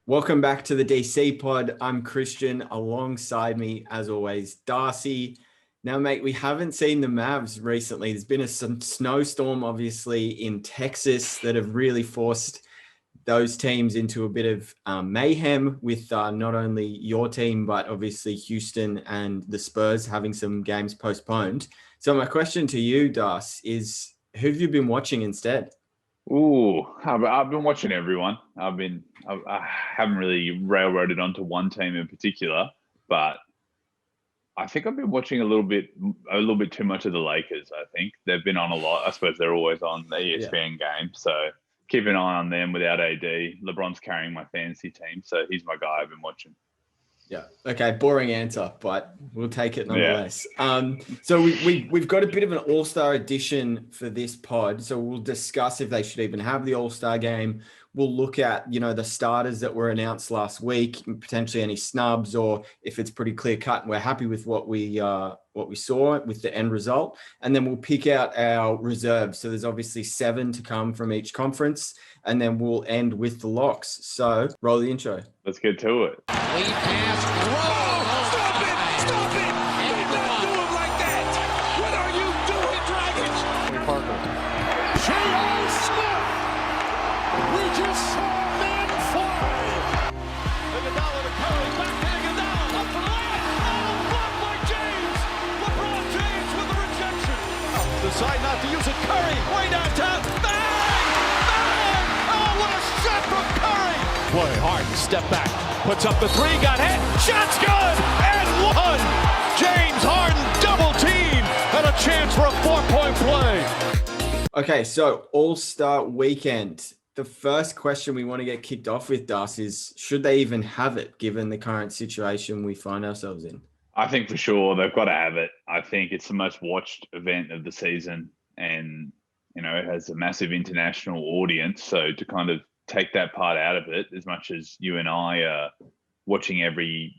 Welcome back to the DC pod. I'm Christian. Alongside me, as always, Darcy. Now, mate, we haven't seen the Mavs recently. There's been some snowstorm, obviously, in Texas that have really forced those teams into a bit of mayhem with not only your team, but obviously Houston and the Spurs having some games postponed. So my question to you, Das, is who have you been watching instead? Ooh, I've been watching everyone. I haven't really railroaded onto one team in particular, but I think I've been watching a little bit too much of the Lakers. I think they've been on a lot. I suppose they're always on the ESPN game, so keep an eye on them without AD. LeBron's carrying my fantasy team, so he's my guy I've been watching. Yeah. Okay. Boring answer, but we'll take it nonetheless. Yeah. So we've got a bit of an all-star edition for this pod. So we'll discuss if they should even have the all-star game. We'll look at, the starters that were announced last week, potentially any snubs, or if it's pretty clear cut and we're happy with what we saw with the end result. And then we'll pick out our reserves. So there's obviously 7 to come from each conference. And then we'll end with the locks. So roll the intro. Let's get to it. Lead pass. Whoa! Stop it! Stop it! Do not do him like that! What are you doing, Dragons? Parker. J.O. Smith! We just saw men fly! Iguodala to Curry. Back to Iguodala. Up for the layup. Oh, blocked by James! LeBron James with the rejection. Decide not to use it. Curry way downtown. Bang! Oh, what a shot from Curry! Play hard. Step back. Puts up the 3, got hit, shot's good, and one! James Harden double team, and a chance for a 4-point play. Okay, so All-Star Weekend. The first question we want to get kicked off with, Das, is should they even have it, given the current situation we find ourselves in? I think for sure they've got to have it. I think it's the most watched event of the season, and, it has a massive international audience, so to kind of take that part out of it, as much as you and I are watching pretty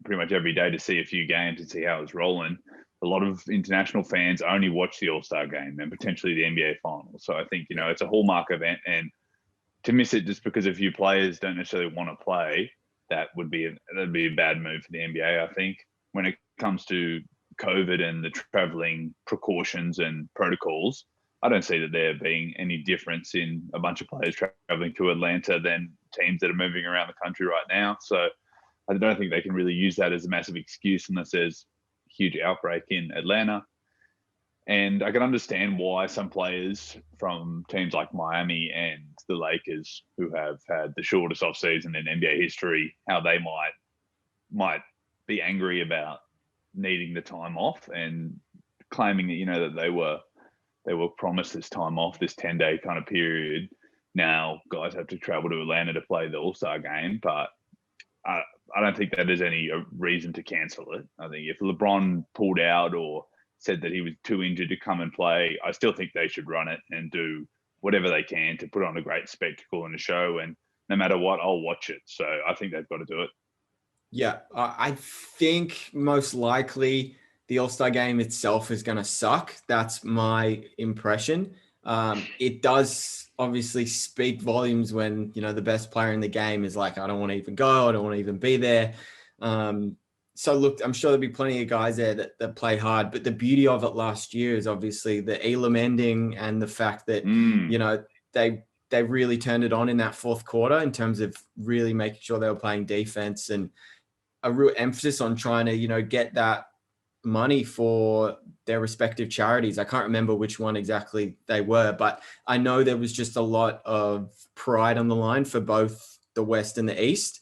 much every day to see a few games and see how it's rolling. A lot of international fans only watch the All-Star game and potentially the NBA Finals. So I think, it's a hallmark event, and to miss it just because a few players don't necessarily want to play, that'd be a bad move for the NBA, I think. When it comes to COVID and the traveling precautions and protocols, I don't see that there being any difference in a bunch of players traveling to Atlanta than teams that are moving around the country right now. So I don't think they can really use that as a massive excuse unless there's a huge outbreak in Atlanta. And I can understand why some players from teams like Miami and the Lakers, who have had the shortest offseason in NBA history, how they might be angry about needing the time off and claiming that, that they were promised this time off, this 10-day kind of period. Now guys have to travel to Atlanta to play the All-Star game, but I don't think that there's any reason to cancel it. I think if LeBron pulled out or said that he was too injured to come and play, I still think they should run it and do whatever they can to put on a great spectacle and a show. And no matter what, I'll watch it. So I think they've got to do it. Yeah, I think most likely the All-Star game itself is going to suck. That's my impression. It does obviously speak volumes when, the best player in the game is like, I don't want to even go. I don't want to even be there. So look, I'm sure there'll be plenty of guys there that play hard, but the beauty of it last year is obviously the Elam ending and the fact that, they really turned it on in that fourth quarter in terms of really making sure they were playing defense and a real emphasis on trying to, get that money for their respective charities. I can't remember which one exactly they were, but I know there was just a lot of pride on the line for both the West and the East,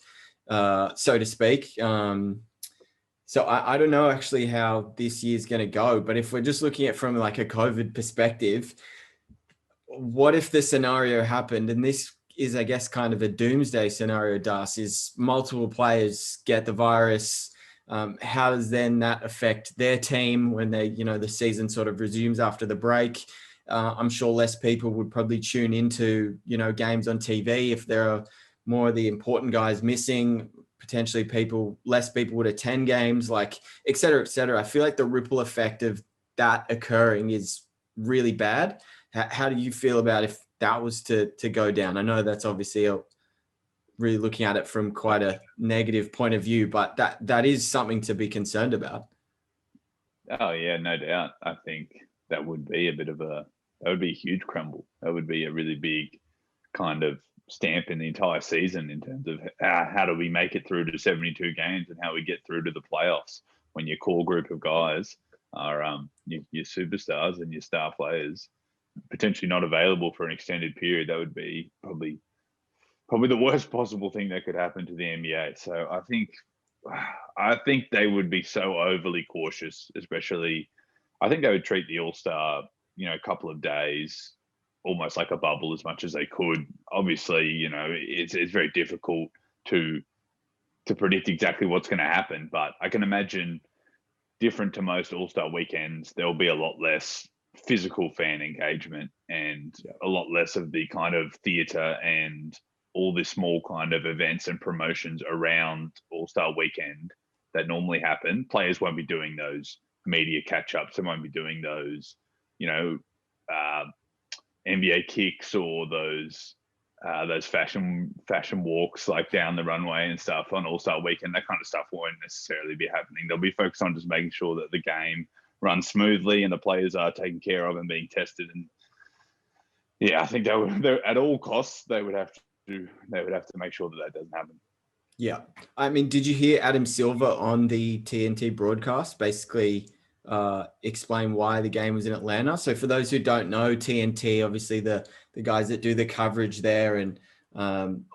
so to speak. So I don't know actually how this year's going to go, but if we're just looking at from like a COVID perspective, what if the scenario happened? And this is, I guess, kind of a doomsday scenario, Das, is multiple players get the virus. How does then that affect their team when they, the season sort of resumes after the break? I'm sure less people would probably tune into, games on TV if there are more of the important guys missing. Potentially less people would attend games, like et cetera, et cetera. I feel like the ripple effect of that occurring is really bad. How do you feel about if that was to go down? I know that's obviously really looking at it from quite a negative point of view, but that is something to be concerned about. Oh yeah, no doubt. I think that would be that would be a huge crumble. That would be a really big kind of stamp in the entire season in terms of how do we make it through to 72 games and how we get through to the playoffs when your core group of guys are your superstars and your star players potentially not available for an extended period. That would be probably the worst possible thing that could happen to the NBA. So I think they would be so overly cautious, especially I think they would treat the All-Star, couple of days almost like a bubble as much as they could. Obviously, it's very difficult to predict exactly what's going to happen, but I can imagine different to most All-Star weekends, there'll be a lot less physical fan engagement and a lot less of the kind of theater and all the small kind of events and promotions around All-Star weekend that normally happen. Players won't be doing those media catch-ups. They won't be doing those, NBA kicks or those fashion walks like down the runway and stuff on All-Star weekend. That kind of stuff won't necessarily be happening. They'll be focused on just making sure that the game runs smoothly and the players are taken care of and being tested. And yeah, I think at all costs they would have to make sure that doesn't happen. Yeah. I mean, did you hear Adam Silver on the TNT broadcast basically explain why the game was in Atlanta? So for those who don't know, TNT, obviously the guys that do the coverage there and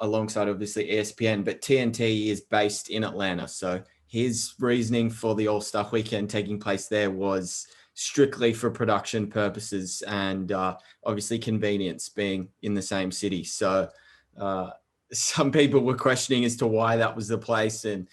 alongside obviously ESPN, but TNT is based in Atlanta. So his reasoning for the All-Star weekend taking place there was strictly for production purposes and obviously convenience being in the same city. So some people were questioning as to why that was the place, and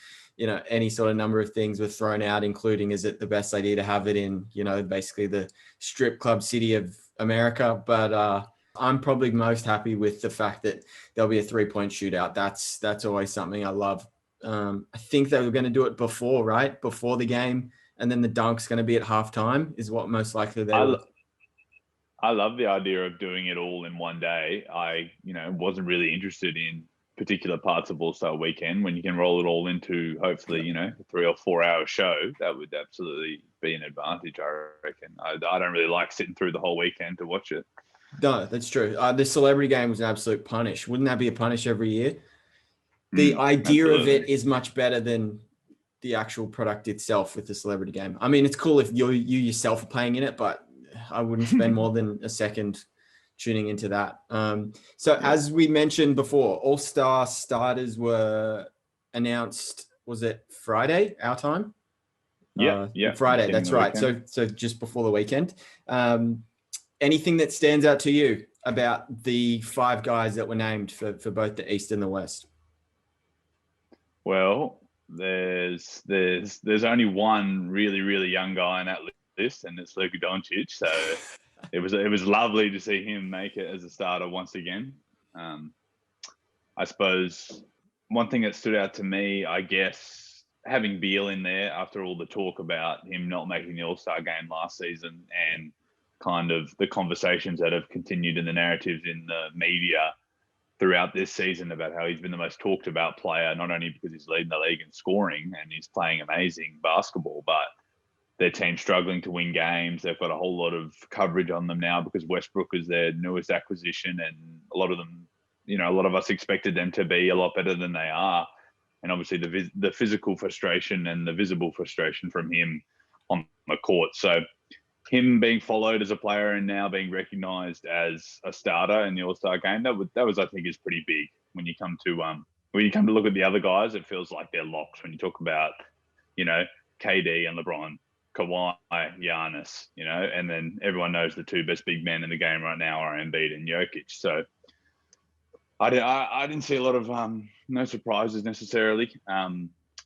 any sort of number of things were thrown out, including is it the best idea to have it in basically the strip club city of America. But I'm probably most happy with the fact that there'll be a 3-point shootout. That's always something I love. I think they were going to do it before the game, and then the dunk's going to be at halftime is what most likely they will. I love the idea of doing it all in one day. I, wasn't really interested in particular parts of All-Star weekend. When you can roll it all into hopefully, a 3 or 4 hour show, that would absolutely be an advantage, I reckon. I don't really like sitting through the whole weekend to watch it. No, that's true. The celebrity game was an absolute punish. Wouldn't that be a punish every year? The idea of it is much better than the actual product itself with the celebrity game. I mean, it's cool if you yourself are playing in it, but I wouldn't spend more than a second tuning into that. As we mentioned before, All-Star starters were announced, was it Friday, our time? Yeah. Friday, that's right. So just before the weekend. Anything that stands out to you about the 5 guys that were named for both the East and the West? Well, there's only one really, really young guy in that list, and it's Luka Doncic. So it was lovely to see him make it as a starter once again. I suppose one thing that stood out to me, I guess, having Beal in there after all the talk about him not making the All-Star game last season and kind of the conversations that have continued in the narratives in the media throughout this season about how he's been the most talked about player, not only because he's leading the league in scoring and he's playing amazing basketball, but their team's struggling to win games. They've got a whole lot of coverage on them now because Westbrook is their newest acquisition, and a lot of them, a lot of us expected them to be a lot better than they are. And obviously the physical frustration and the visible frustration from him on the court. So him being followed as a player and now being recognized as a starter in the All-Star game, that was I think is pretty big. When you come to look at the other guys, it feels like they're locks. When you talk about, KD and LeBron, Kawhi, Giannis, and then everyone knows the 2 best big men in the game right now are Embiid and Jokic. So I didn't see a lot of no surprises necessarily.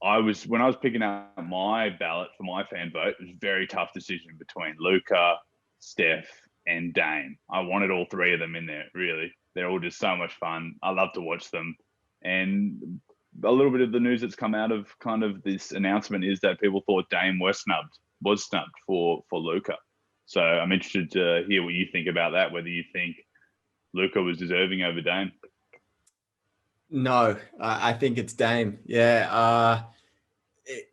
When I was picking out my ballot for my fan vote, it was a very tough decision between Luka, Steph, and Dame. I wanted all 3 of them in there, really. They're all just so much fun. I love to watch them. And a little bit of the news that's come out of kind of this announcement is that people thought Dame was snubbed for Luka. So I'm interested to hear what you think about that, whether you think Luka was deserving over Dame. No, I think it's Dame. Yeah.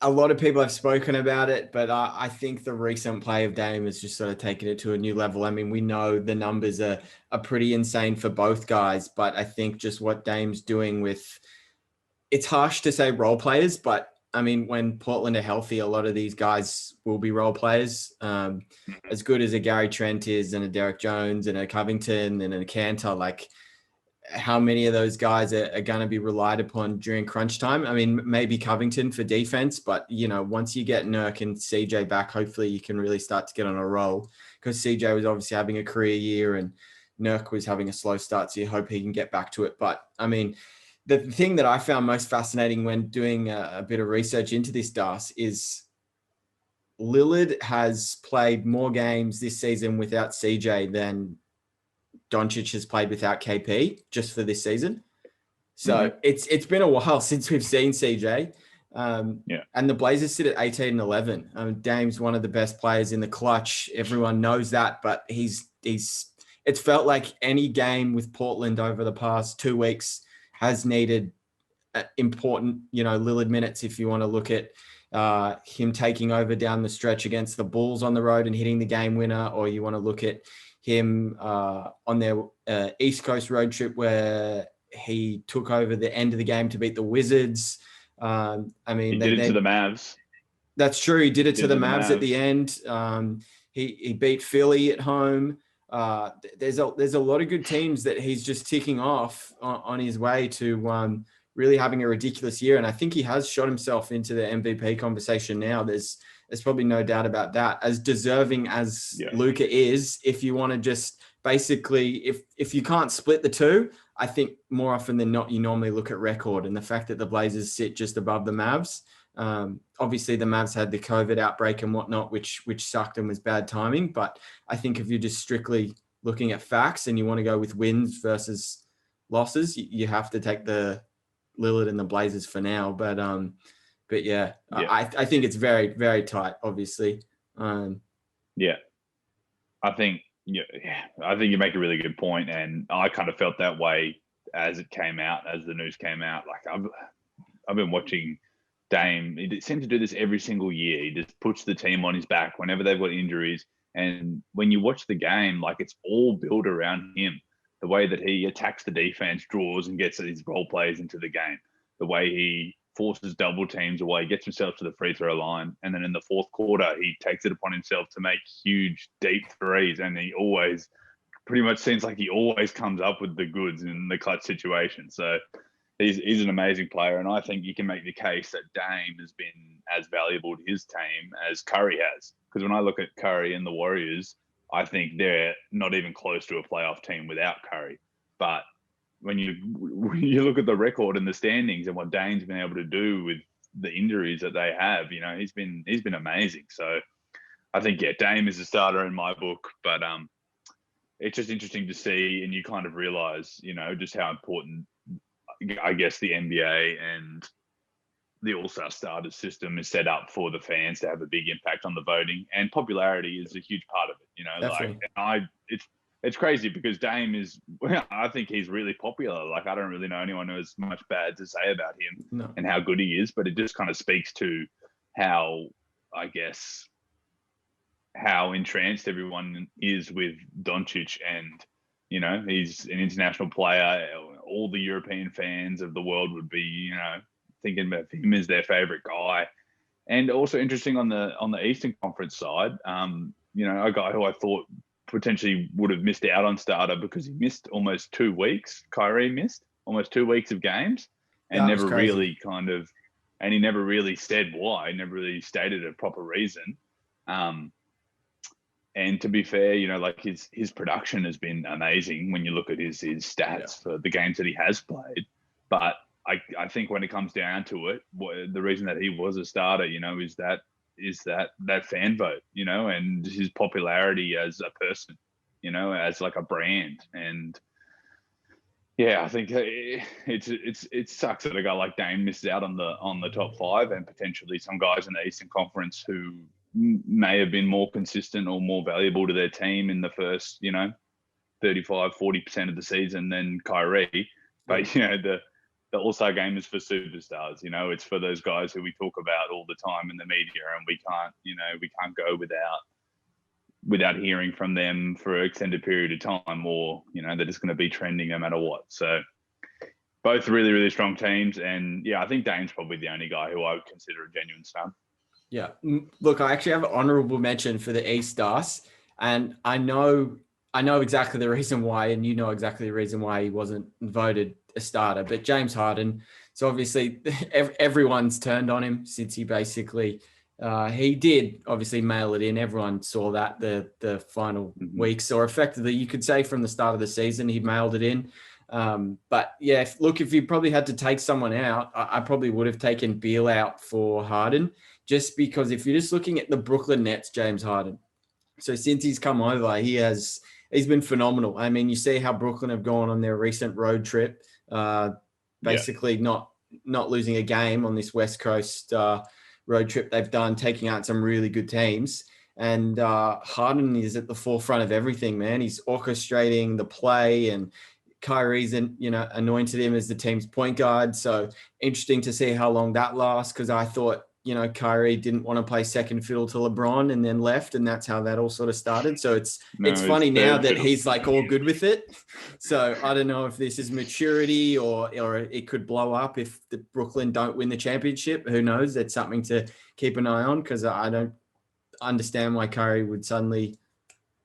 A lot of people have spoken about it, but I think the recent play of Dame has just sort of taken it to a new level. I mean, we know the numbers are pretty insane for both guys, but I think just what Dame's doing with, it's harsh to say role players, but I mean, when Portland are healthy, a lot of these guys will be role players. As good as a Gary Trent is, and a Derek Jones, and a Covington, and a Cantor, like, how many of those guys are going to be relied upon during crunch time? I mean, maybe Covington for defense, but once you get Nurk and CJ back, hopefully you can really start to get on a roll, because CJ was obviously having a career year and Nurk was having a slow start. So you hope he can get back to it. But I mean, the thing that I found most fascinating when doing a bit of research into this, Das, is Lillard has played more games this season without CJ than Doncic has played without KP just for this season. So it's been a while since we've seen CJ. And the Blazers sit at 18 and 11. Dame's one of the best players in the clutch. Everyone knows that, but it's felt like any game with Portland over the past 2 weeks has needed important, Lillard minutes. If you want to look at him taking over down the stretch against the Bulls on the road and hitting the game winner, or you want to look at him on their East Coast road trip where he took over the end of the game to beat the Wizards. I mean, he did it to the Mavs. That's true. He did it to the Mavs at the end. He beat Philly at home. There's a lot of good teams that he's just ticking off on his way to really having a ridiculous year. And I think he has shot himself into the MVP conversation now. There's probably no doubt about that. As deserving as Luka is, if you want to just basically, if you can't split the two, I think more often than not, you normally look at record, and the fact that the Blazers sit just above the Mavs. Obviously the Mavs had the COVID outbreak and whatnot, which sucked and was bad timing. But I think if you're just strictly looking at facts and you want to go with wins versus losses, you have to take the Lillard and the Blazers for now. But yeah. I think it's very, very tight, obviously. I think you make a really good point, and I kind of felt that way as it came out, as the news came out. Like I've been watching Dame. He seems to do this every single year. He just puts the team on his back whenever they've got injuries. And when you watch the game, like, it's all built around him. The way that he attacks the defense, draws, and gets his role players into the game. The way he forces double teams away, gets himself to the free throw line. And then in the fourth quarter, he takes it upon himself to make huge, deep threes. And he always pretty much seems like he always comes up with the goods in the clutch situation. So he's an amazing player. And I think you can make the case that Dame has been as valuable to his team as Curry has. Because when I look at Curry and the Warriors, I think they're not even close to a playoff team without Curry. But when you look at the record and the standings and what Dame's been able to do with the injuries that they have, he's been amazing. So I think, Dame is a starter in my book, but it's just interesting to see, and you kind of realize, just how important, I guess, the NBA and the All-Star starters system is set up for the fans to have a big impact on the voting, and popularity is a huge part of it. It's crazy because Dame is, I think he's really popular. Like, I don't really know anyone who has much bad to say about him and how good he is, but it just kind of speaks to how, I guess, how entranced everyone is with Doncic, and, he's an international player. All the European fans of the world would be, thinking about him as their favorite guy. And also interesting on the Eastern Conference side, a guy who I thought potentially would have missed out on starter because he missed almost 2 weeks. Kyrie missed almost 2 weeks of games and never really he never really said why, never really stated a proper reason. And to be fair, like his production has been amazing when you look at his stats for the games that he has played. But I think when it comes down to it, the reason that he was a starter, is that fan vote, and his popularity as a person, as like a brand. And I think it sucks that a guy like Dame misses out on the top 5, and potentially some guys in the Eastern Conference who may have been more consistent or more valuable to their team in the first, 35, 40% of the season than Kyrie. But, the All-Star game is for superstars. It's for those guys who we talk about all the time in the media, and we can't go without hearing from them for an extended period of time, or they're just going to be trending no matter what. So both really, really strong teams, and I think Dane's probably the only guy who I would consider a genuine snub. Yeah, look, I actually have an honourable mention for the East Stars, and I know exactly the reason why, and you know exactly the reason why he wasn't voted a starter. But James Harden, so obviously everyone's turned on him since he basically he did obviously mail it in. Everyone saw that the final weeks, or effectively you could say from the start of the season he mailed it in. But yeah, if you probably had to take someone out, I probably would have taken Beal out for Harden, just because if you're just looking at the Brooklyn Nets, James Harden. So since he's come over, he's been phenomenal. I mean, you see how Brooklyn have gone on their recent road trip, basically not losing a game on this West Coast road trip they've done, taking out some really good teams. And Harden is at the forefront of everything, man. He's orchestrating the play, and Kyrie's anointed him as the team's point guard. So interesting to see how long that lasts, because I thought, Kyrie didn't want to play second fiddle to LeBron and then left, and that's how that all sort of started. So it's funny now that he's like all good with it. So I don't know if this is maturity or it could blow up if the Brooklyn don't win the championship. Who knows? That's something to keep an eye on, because I don't understand why Kyrie would suddenly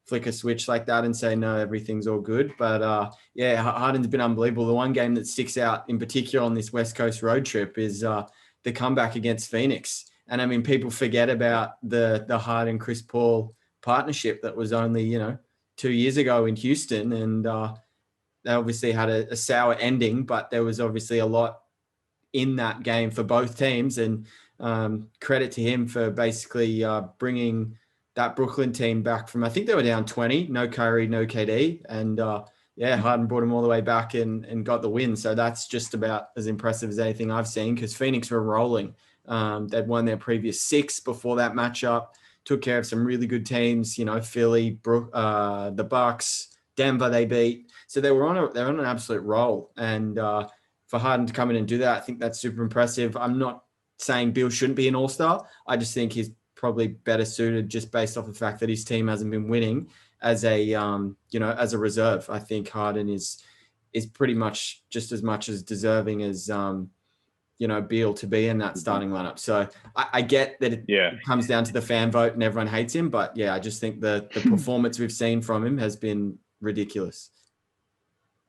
flick a switch like that and say, no, everything's all good. But Harden's been unbelievable. The one game that sticks out in particular on this West Coast road trip is the comeback against Phoenix. And I mean, people forget about the Harden Chris Paul partnership that was only 2 years ago in Houston, and they obviously had a sour ending, but there was obviously a lot in that game for both teams, and credit to him for basically bringing that Brooklyn team back from, I think they were down 20, no Kyrie, no KD, and Harden brought him all the way back and got the win. So that's just about as impressive as anything I've seen, because Phoenix were rolling. They'd won their previous 6 before that matchup, took care of some really good teams, Philly, the Bucks, Denver they beat. So they're on an absolute roll. And for Harden to come in and do that, I think that's super impressive. I'm not saying Bill shouldn't be an all-star. I just think he's probably better suited just based off the fact that his team hasn't been winning as a as a reserve. I think Harden is pretty much just as much as deserving as Beal to be in that starting lineup. So I get that it comes down to the fan vote and everyone hates him, but I just think the performance we've seen from him has been ridiculous.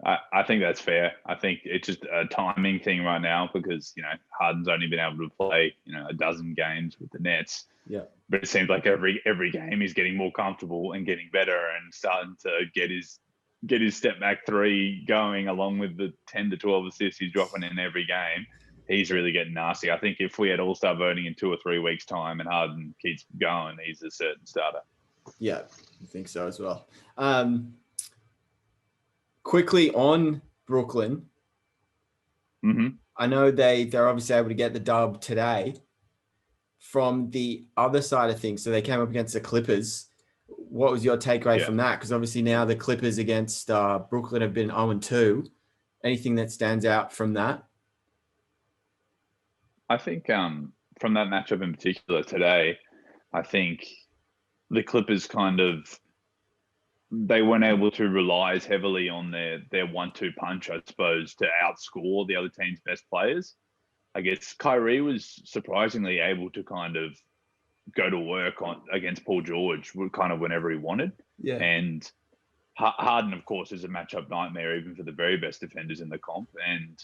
I think that's fair. I think it's just a timing thing right now, because Harden's only been able to play a dozen games with the Nets. Yeah. But it seems like every game he's getting more comfortable and getting better and starting to get his step back 3 going, along with the 10 to 12 assists he's dropping in every game. He's really getting nasty. I think if we had all-star voting in 2 or 3 weeks' time and Harden keeps going, he's a certain starter. Yeah, I think so as well. Quickly on Brooklyn, I know they're obviously able to get the dub today. From the other side of things, so they came up against the Clippers. What was your takeaway from that? Because obviously now the Clippers against Brooklyn have been 0-2. Anything that stands out from that? I think from that matchup in particular today, I think the Clippers they weren't able to rely as heavily on their 1-2 punch, I suppose, to outscore the other team's best players. I guess Kyrie was surprisingly able to kind of go to work against Paul George kind of whenever he wanted. Yeah. And Harden, of course, is a matchup nightmare even for the very best defenders in the comp. And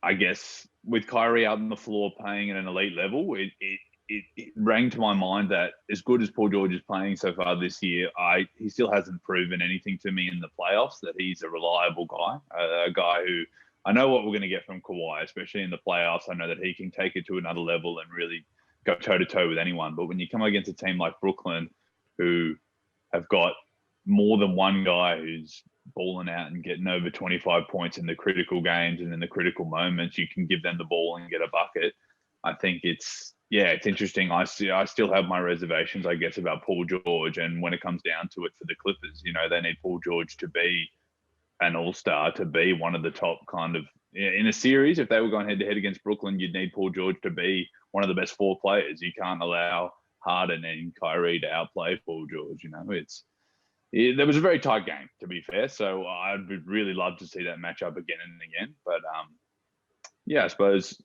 I guess with Kyrie out on the floor playing at an elite level, it rang to my mind that as good as Paul George is playing so far this year, he still hasn't proven anything to me in the playoffs, that he's a reliable guy, a guy who I know what we're going to get from Kawhi, especially in the playoffs. I know that he can take it to another level and really go toe-to-toe with anyone. But when you come against a team like Brooklyn, who have got more than one guy who's balling out and getting over 25 points in the critical games and in the critical moments, you can give them the ball and get a bucket. I think it's interesting. I still have my reservations, I guess, about Paul George. And when it comes down to it for the Clippers, they need Paul George to be an all-star to be one of the top kind of in a series. If they were going head-to-head against Brooklyn, you'd need Paul George to be one of the best 4 players. You can't allow Harden and Kyrie to outplay Paul George. There was a very tight game, to be fair. So I would really love to see that matchup again and again. But I suppose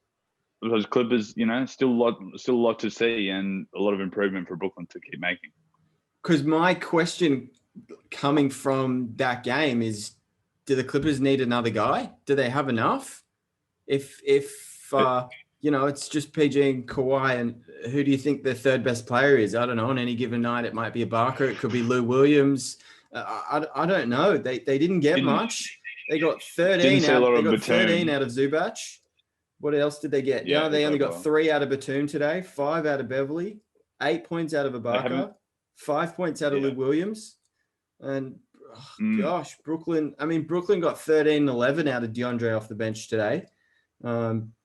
those Clippers, still a lot to see and a lot of improvement for Brooklyn to keep making. Because my question coming from that game is, do the Clippers need another guy? Do they have enough? If it's just PG and Kawhi, and who do you think the third best player is? I don't know. On any given night, it might be Ibaka. It could be Lou Williams. I don't know. They didn't get much. They got 13 out. They got 13 out of Zubac. What else did they get? Yeah, they only got 3 out of Batum today, 5 out of Beverly, 8 points out of Ibaka, 5 points out of Lou Williams, and gosh, Brooklyn. I mean, Brooklyn got 13-11 out of DeAndre off the bench today.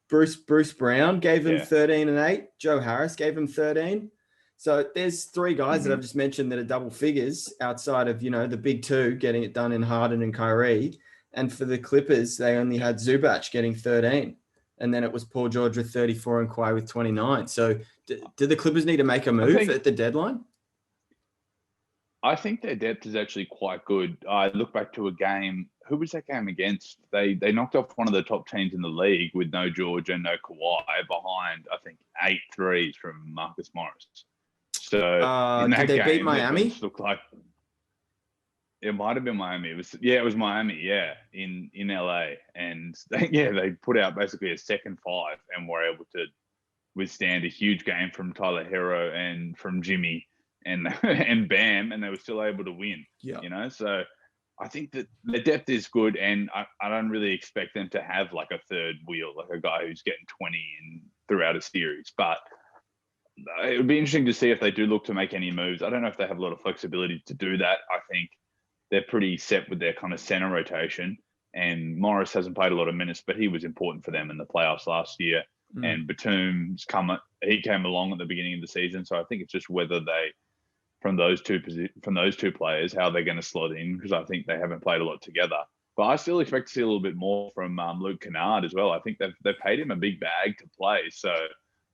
Bruce Brown gave him 13 and 8. Joe Harris gave him 13. So there's 3 guys that I've just mentioned that are double figures outside of, the big 2 getting it done in Harden and Kyrie. And for the Clippers, they only had Zubac getting 13. And then it was Paul George with 34 and Kawhi with 29. So do the Clippers need to make a move at the deadline? I think their depth is actually quite good. I look back to a game. Who was that game against? They knocked off one of the top teams in the league with no George and no Kawhi behind, I think, 8 threes from Marcus Morris. So in that did they game, beat Miami? Looked like it might have been Miami. It was Miami. Yeah, in LA, and they put out basically a second 5 and were able to withstand a huge game from Tyler Hero and from Jimmy and Bam, and they were still able to win. Yeah, so I think that the depth is good, and I don't really expect them to have like a third wheel, like a guy who's getting 20 throughout a series. But it would be interesting to see if they do look to make any moves. I don't know if they have a lot of flexibility to do that. I think they're pretty set with their kind of center rotation, and Morris hasn't played a lot of minutes, but he was important for them in the playoffs last year. And Batum's he came along at the beginning of the season, so I think it's just whether they, from those two players, how they're going to slot in, because I think they haven't played a lot together. But I still expect to see a little bit more from Luke Kennard as well. I think they've paid him a big bag to play, so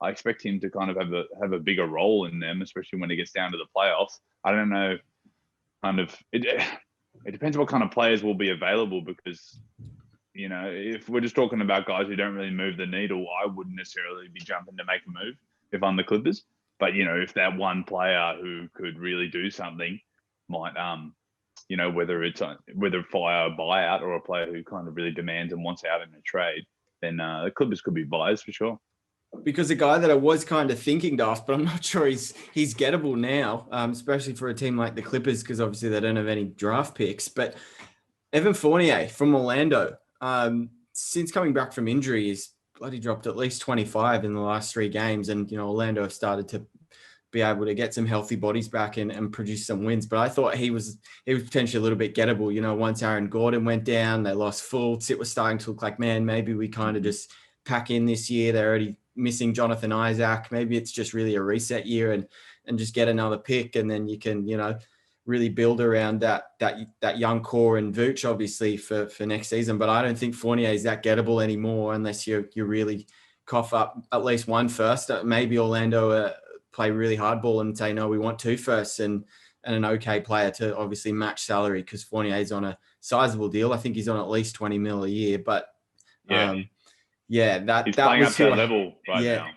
I expect him to kind of have a bigger role in them, especially when it gets down to the playoffs. I don't know, it depends what kind of players will be available, because if we're just talking about guys who don't really move the needle, I wouldn't necessarily be jumping to make a move if I'm the Clippers. But, if that one player who could really do something might, whether fire a buyout or a player who kind of really demands and wants out in a trade, then the Clippers could be buyers for sure. Because a guy that I was kind of thinking, Duff, but I'm not sure he's gettable now, especially for a team like the Clippers, because obviously they don't have any draft picks. But Evan Fournier from Orlando, since coming back from injury, he's bloody dropped at least 25 in the last 3 games. And, Orlando have started to be able to get some healthy bodies back and produce some wins. But I thought he was potentially a little bit gettable. Once Aaron Gordon went down, they lost Fultz. It was starting to look like, man, maybe we kind of just pack in this year. They're already missing Jonathan Isaac. Maybe it's just really a reset year and just get another pick. And then you can, really build around that young core and Vooch, obviously, for next season. But I don't think Fournier is that gettable anymore unless you really cough up at least one first. Maybe Orlando play really hardball and say, no, we want 2 firsts and an okay player to obviously match salary, because Fournier is on a sizable deal. I think he's on at least 20 mil a year. But he's that playing was up that level right now.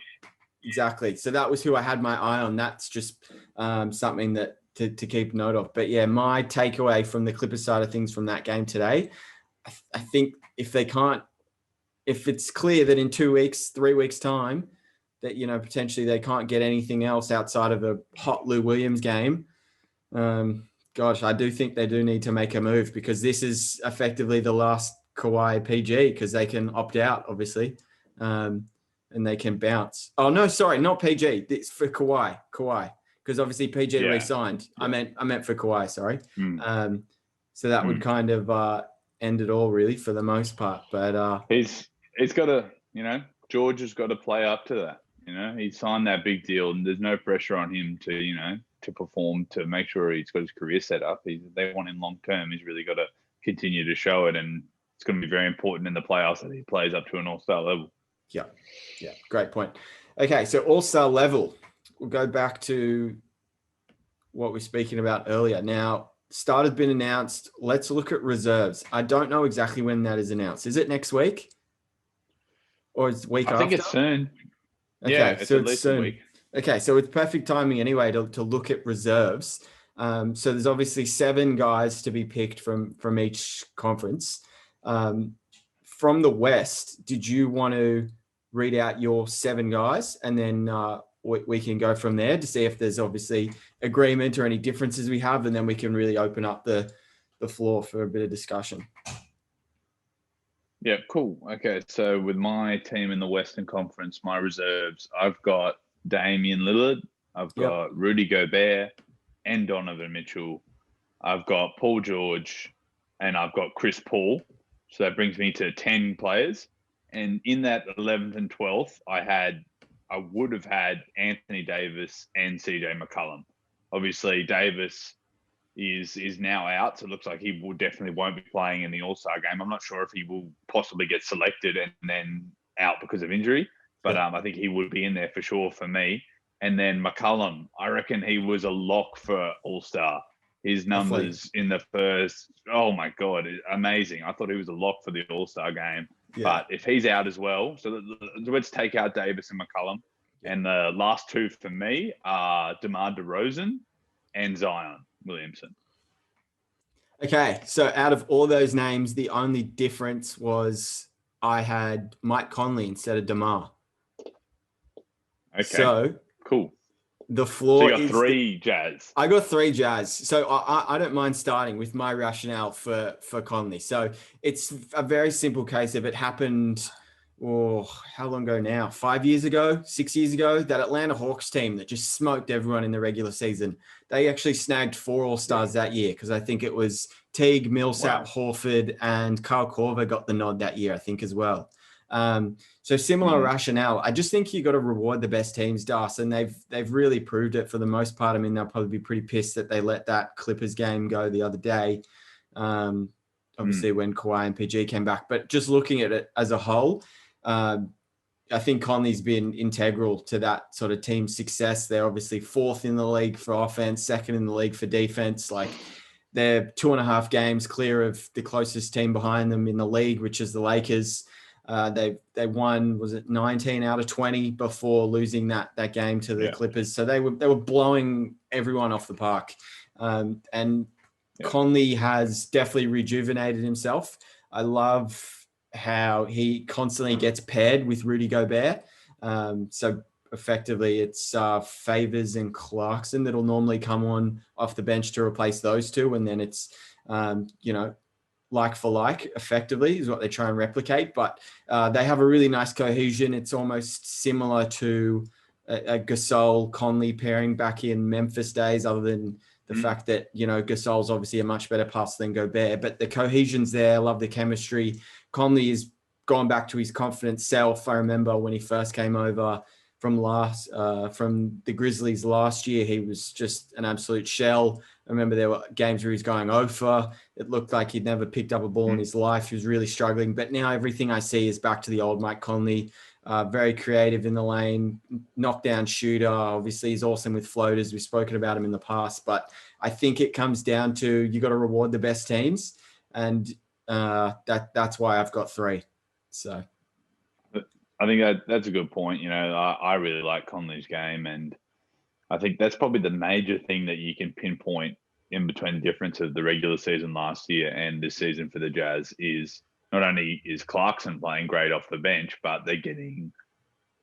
Exactly. So that was who I had my eye on. That's just something that to keep note of. But yeah, my takeaway from the Clippers side of things from that game today, I think if it's clear that in 2 weeks, 3 weeks time, that, potentially they can't get anything else outside of a hot Lou Williams game. I do think they do need to make a move, because this is effectively the last Kawhi PG, because they can opt out, obviously, and they can bounce. Oh no, sorry, not PG. It's for Kawhi, because obviously PG re-signed. Yeah. I meant for Kawhi. Sorry. So that would kind of end it all, really, for the most part. But he's got to, George has got to play up to that. He signed that big deal, and there's no pressure on him to, to perform, to make sure he's got his career set up. They want him long term. He's really got to continue to show it. And it's going to be very important in the playoffs that he plays up to an all-star level. Yeah. Great point. Okay, so all-star level. We'll go back to what we were speaking about earlier. Now, start has been announced. Let's look at reserves. I don't know exactly when that is announced. Is it next week? Or is it week after? I think it's soon. Okay, yeah, it's so at it's least soon. a week. Okay, so it's perfect timing anyway to look at reserves. So there's obviously 7 guys to be picked from each conference. From the West, did you want to read out your 7 guys, and then we can go from there to see if there's obviously agreement or any differences we have, and then we can really open up the floor for a bit of discussion. Yeah, cool. Okay, so with my team in the Western Conference, my reserves, I've got Damian Lillard, I've got Rudy Gobert and Donovan Mitchell. I've got Paul George, and I've got Chris Paul. So that brings me to 10 players. And in that 11th and 12th, I would have had Anthony Davis and CJ McCollum. Obviously, Davis is now out, so it looks like he definitely won't be playing in the All-Star game. I'm not sure if he will possibly get selected and then out because of injury, but I think he would be in there for sure for me. And then McCollum, I reckon he was a lock for All-Star. His numbers in the first, oh my God, amazing. I thought he was a lock for the All-Star game. Yeah. But if he's out as well, so let's take out Davis and McCollum. Yeah. And the last 2 for me are DeMar DeRozan and Zion Williamson. Okay, so out of all those names, the only difference was I had Mike Conley instead of DeMar. Okay, so cool. The floor. So you got 3 Jazz. I got 3 Jazz. So I don't mind starting with my rationale for Conley. So it's a very simple case of it happened. How long ago now? 5 years ago, 6 years ago, that Atlanta Hawks team that just smoked everyone in the regular season. They actually snagged 4 All-Stars that year because I think it was Teague, Millsap, Horford, and Kyle Korver got the nod that year, I think, as well. So similar rationale. I just think you got to reward the best teams, Das, and they've really proved it for the most part. I mean, they'll probably be pretty pissed that they let that Clippers game go the other day. Obviously when Kawhi and PG came back, but just looking at it as a whole, I think Conley's been integral to that sort of team success. They're obviously 4th in the league for offense, 2nd in the league for defense. Like they're 2.5 games clear of the closest team behind them in the league, which is the Lakers. They won, was it 19 out of 20 before losing that game to the Clippers. So they were blowing everyone off the park. Conley has definitely rejuvenated himself. I love how he constantly gets paired with Rudy Gobert. So effectively it's Favors and Clarkson that'll normally come on off the bench to replace those 2. And then it's, like for like effectively is what they try and replicate, but they have a really nice cohesion. It's almost similar to a Gasol Conley pairing back in Memphis days, other than the fact that, Gasol's obviously a much better passer than Gobert, but the cohesion's there. I love the chemistry. Conley is gone back to his confident self. I remember when he first came over from the Grizzlies last year, he was just an absolute shell. I remember there were games where he was going over. It looked like he'd never picked up a ball in his life. He was really struggling. But now everything I see is back to the old Mike Conley. Very creative in the lane, knockdown shooter. Obviously, he's awesome with floaters. We've spoken about him in the past. But I think it comes down to you got to reward the best teams. And that's why I've got 3. So I think that's a good point. I really like Conley's game, and I think that's probably the major thing that you can pinpoint in between the difference of the regular season last year and this season for the Jazz is not only is Clarkson playing great off the bench, but they're getting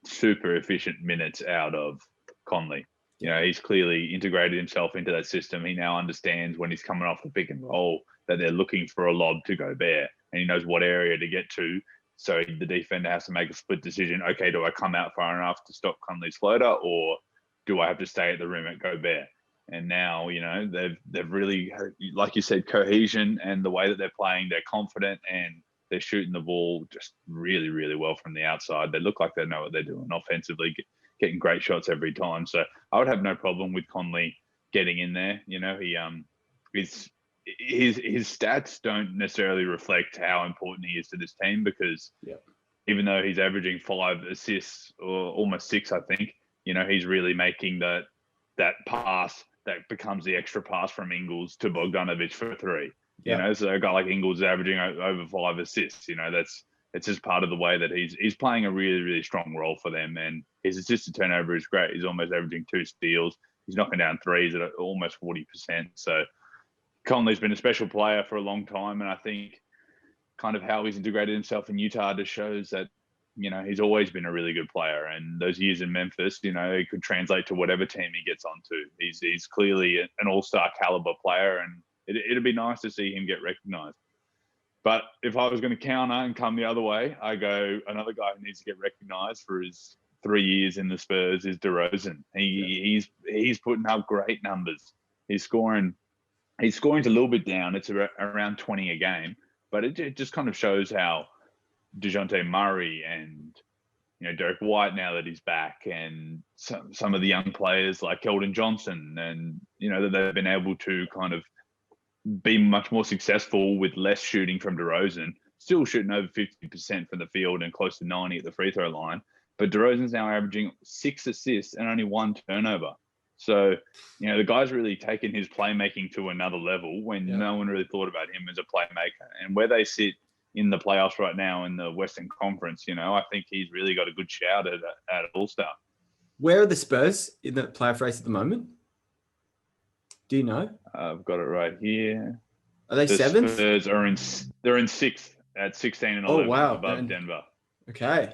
super efficient minutes out of Conley. He's clearly integrated himself into that system. He now understands when he's coming off the pick and roll that they're looking for a lob to Gobert, and he knows what area to get to. So the defender has to make a split decision. Okay, do I come out far enough to stop Conley's floater, or do I have to stay at the rim at Gobert? And now, they've really, like you said, cohesion, and the way that they're playing, they're confident and they're shooting the ball just really, really well from the outside. They look like they know what they're doing offensively, getting great shots every time. So I would have no problem with Conley getting in there. He's his stats don't necessarily reflect how important he is to this team, because even though he's averaging 5 assists or almost 6, I think, he's really making that pass that becomes the extra pass from Ingles to Bogdanovic for 3. So a guy like Ingles is averaging over 5 assists. It's just part of the way that he's playing a really, really strong role for them. And his assist to turnover is great. He's almost averaging 2 steals. He's knocking down threes at almost 40%. So Conley's been a special player for a long time. And I think kind of how he's integrated himself in Utah just shows that, he's always been a really good player. And those years in Memphis, it could translate to whatever team he gets onto. He's clearly an all-star caliber player, and it'd be nice to see him get recognized. But if I was going to counter and come the other way, I go another guy who needs to get recognized for his 3 years in the Spurs is DeRozan. He's putting up great numbers. His scoring's a little bit down. It's around 20 a game, but it just kind of shows how DeJounte Murray and Derek White, now that he's back, and some of the young players like Keldon Johnson, and that they've been able to kind of be much more successful with less shooting from DeRozan, still shooting over 50% from the field and close to 90 at the free throw line. But DeRozan's now averaging 6 assists and only 1 turnover. So, the guy's really taken his playmaking to another level when no one really thought about him as a playmaker. And where they sit in the playoffs right now in the Western Conference, I think he's really got a good shout at All-Star. Where are the Spurs in the playoff race at the moment? Do you know? I've got it right here. Are they 7th? Spurs they're in 6th at 16 and 11 above Denver. Okay.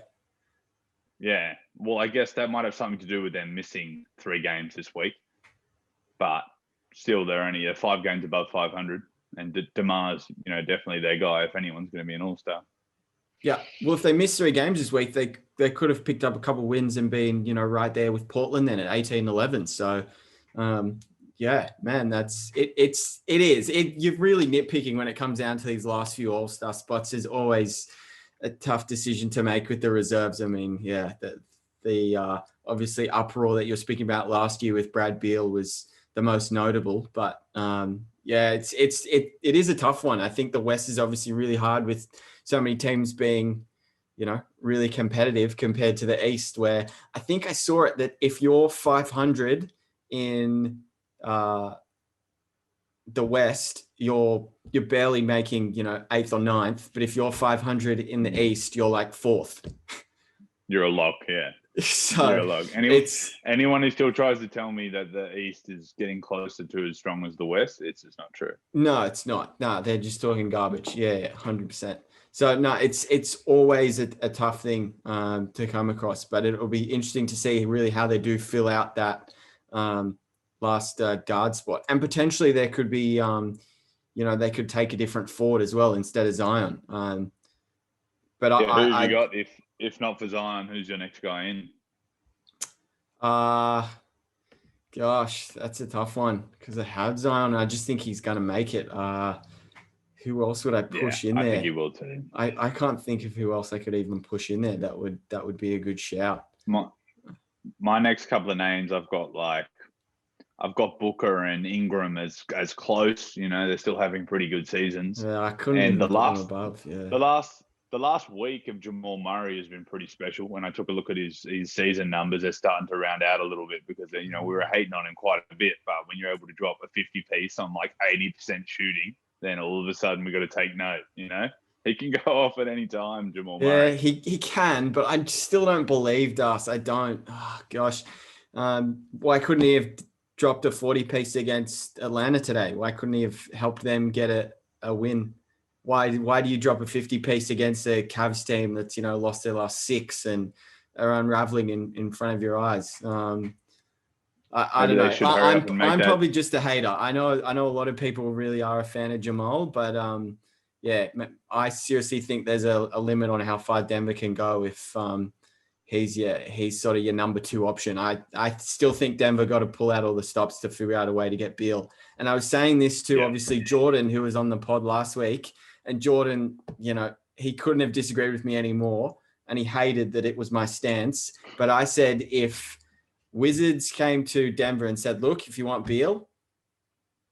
Yeah. Well, I guess that might have something to do with them missing 3 games this week. But still, they're only 5 games above 500. And DeMar's, definitely their guy if anyone's going to be an all-star. Yeah. Well, if they missed 3 games this week, they could have picked up a couple of wins and been, right there with Portland then at 18-11. So, yeah, man, that's it. You're really nitpicking when it comes down to these last few all-star spots. Is always a tough decision to make with the reserves. I mean, yeah, the obviously uproar that you're speaking about last year with Brad Beal was the most notable, but yeah, it is a tough one. I think the West is obviously really hard with so many teams being, really competitive compared to the East, where I think I saw it that if you're 500 in the West, you're barely making 8th or 9th, but if you're 500 in the East, you're like 4th. You're a lock, yeah. So you're a lock. Anyone who still tries to tell me that the East is getting closer to as strong as the West, it's just not true. No, it's not. No, they're just talking garbage. Yeah, 100%. So no, it's always a tough thing to come across, but it'll be interesting to see really how they do fill out that last guard spot, and potentially there could be, they could take a different forward as well instead of Zion. But who you got if not for Zion? Who's your next guy in? Gosh, that's a tough one because I have Zion. I just think he's going to make it. Who else would I push in there? I think he will too. I can't think of who else I could even push in there. That would be a good shout. My next couple of names, I've got Booker and Ingram as close. They're still having pretty good seasons. Yeah, I couldn't. And the last week of Jamal Murray has been pretty special. When I took a look at his season numbers, they're starting to round out a little bit because we were hating on him quite a bit. But when you're able to drop a 50 piece on like 80% shooting, then all of a sudden we got to take note. He can go off at any time, Jamal Murray. Yeah, he can, but I still don't believe Das. I don't. Oh gosh, why couldn't he have dropped a 40 piece against Atlanta today? Why couldn't he have helped them get a win? Why do you drop a 50 piece against a Cavs team that's, lost their last 6 and are unraveling in front of your eyes? I don't know. I'm probably just a hater. I know a lot of people really are a fan of Jamal, but yeah, I seriously think there's a limit on how far Denver can go if he's sort of your number 2 option. I still think Denver got to pull out all the stops to figure out a way to get Beal. And I was saying this to obviously Jordan, who was on the pod last week, and Jordan, he couldn't have disagreed with me anymore, and he hated that it was my stance. But I said if Wizards came to Denver and said, look, if you want Beal,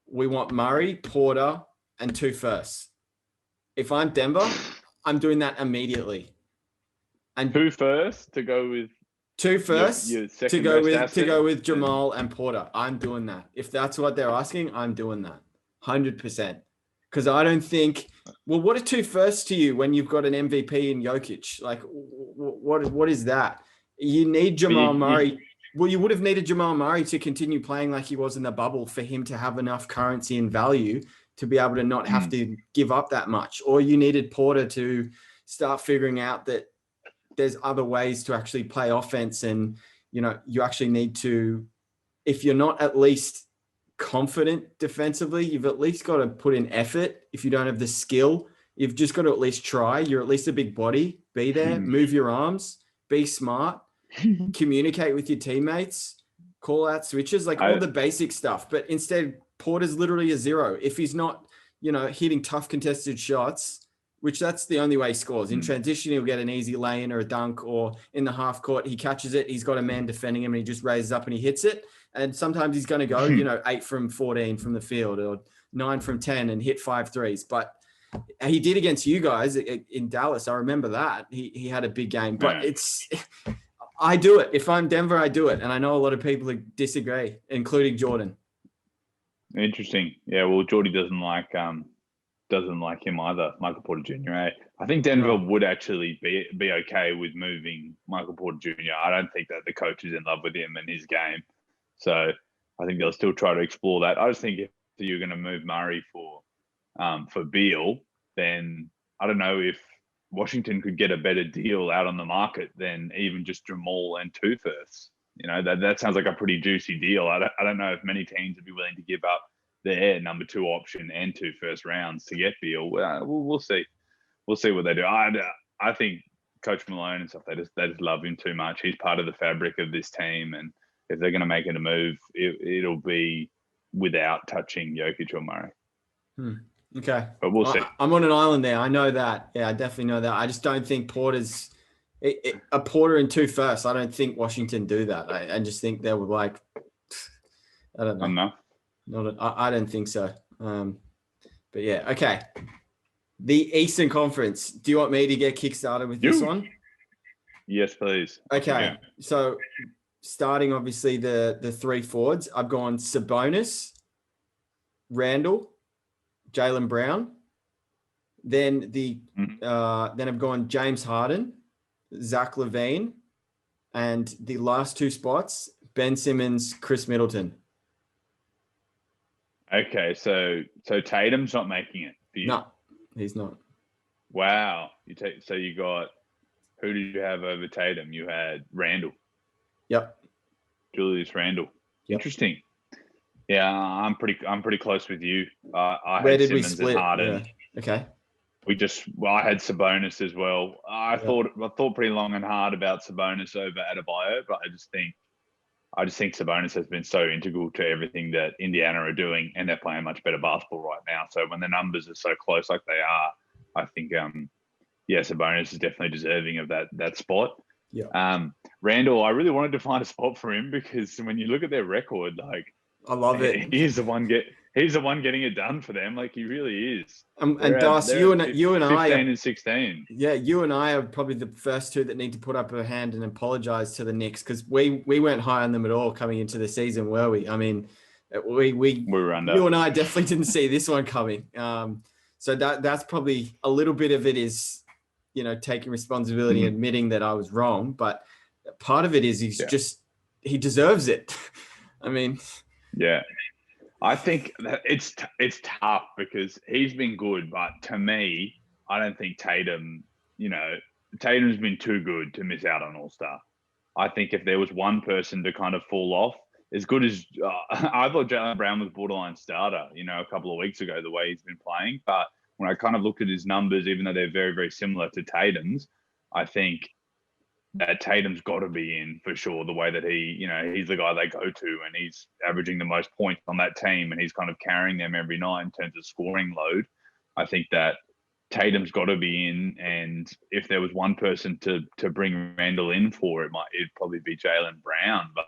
we want Murray, Porter, and 2 firsts. If I'm Denver, I'm doing that immediately. And 2 firsts to go with 2 firsts your to go second-best with asset? Jamal and Porter. I'm doing that. If that's what they're asking, I'm doing that 100%. Because I don't think. Well, what are 2 firsts to you when you've got an MVP in Jokic? Like, what is that? You need Jamal Murray. Well, you would have needed Jamal Murray to continue playing like he was in the bubble for him to have enough currency and value to be able to not have to give up that much. Or you needed Porter to start figuring out that there's other ways to actually play offense. And, you actually need to, if you're not at least confident defensively, you've at least got to put in effort. If you don't have the skill, you've just got to at least try. You're at least a big body. Be there, move your arms, be smart, communicate with your teammates, call out switches, like all the basic stuff. But instead, Porter's literally a 0. If he's not, hitting tough contested shots, which that's the only way he scores. In transition, he'll get an easy lane or a dunk, or in the half court, he catches it. He's got a man defending him and he just raises up and he hits it. And sometimes he's going to go, 8 from 14 from the field or 9 from 10 and hit 5 threes. But he did against you guys in Dallas. I remember that. He had a big game. But I do it. If I'm Denver, I do it. And I know a lot of people disagree, including Jordan. Interesting. Yeah, well, Jordy doesn't like him either, Michael Porter Jr. I think Denver would actually be okay with moving Michael Porter Jr. I don't think that the coach is in love with him and his game. So I think they'll still try to explore that. I just think if you're going to move Murray for Beal, then I don't know if Washington could get a better deal out on the market than even just Jamal and 2 firsts. That sounds like a pretty juicy deal. I don't know if many teams would be willing to give up their number 2 option and 2 first rounds to get Beal. We'll see. We'll see what they do. I think Coach Malone and stuff, they just love him too much. He's part of the fabric of this team, and if they're going to make it a move, it'll be without touching Jokic or Murray. Okay. But we'll see. I'm on an island there. I know that. Yeah, I definitely know that. I just don't think Porter's a Porter and 2 firsts. I don't think Washington do that. I just think they were like, I don't know. I don't think so. But yeah, okay. The Eastern Conference. Do you want me to get kickstarted with this one? Yes, please. Okay. So starting obviously the 3 forwards, I've gone Sabonis, Randall, Jaylen Brown. Then then I've gone James Harden, Zach LaVine, and the last 2 spots, Ben Simmons, Chris Middleton. Okay, so Tatum's not making it for you. No, he's not. Wow. You got, who did you have over Tatum? You had Randall. Yep. Julius Randall. Yep. Interesting. Yeah, I'm pretty close with you. I Where had did Simmons we split? and Harden. Yeah. Okay. I had Sabonis as well. I thought pretty long and hard about Sabonis over Adebayo, but I just think Sabonis has been so integral to everything that Indiana are doing, and they're playing much better basketball right now. So when the numbers are so close like they are, I think Sabonis is definitely deserving of that spot. Yeah. Randall, I really wanted to find a spot for him because when you look at their record, like, I love it. He's the one getting it done for them. Like, he really is. And Das, you and I, 15 and 16. Yeah, you and I are probably the first 2 that need to put up a hand and apologize to the Knicks, because we weren't high on them at all coming into the season, were we? I mean, we were under. You and I definitely didn't see this one coming. So that's probably a little bit of it is, taking responsibility, admitting that I was wrong. But part of it is he deserves it. I mean. Yeah, I think that it's tough because he's been good, but to me, I don't think Tatum. Tatum's been too good to miss out on All-Star. I think if there was one person to kind of fall off, as good as I thought Jaylen Brown was borderline starter, a couple of weeks ago, the way he's been playing. But when I kind of looked at his numbers, even though they're very, very similar to Tatum's, I think that Tatum's got to be in for sure, the way that he's the guy they go to, and he's averaging the most points on that team, and he's kind of carrying them every night in terms of scoring load. I think that Tatum's got to be in, and if there was one person to bring Randall in for, it'd probably be Jaylen Brown, but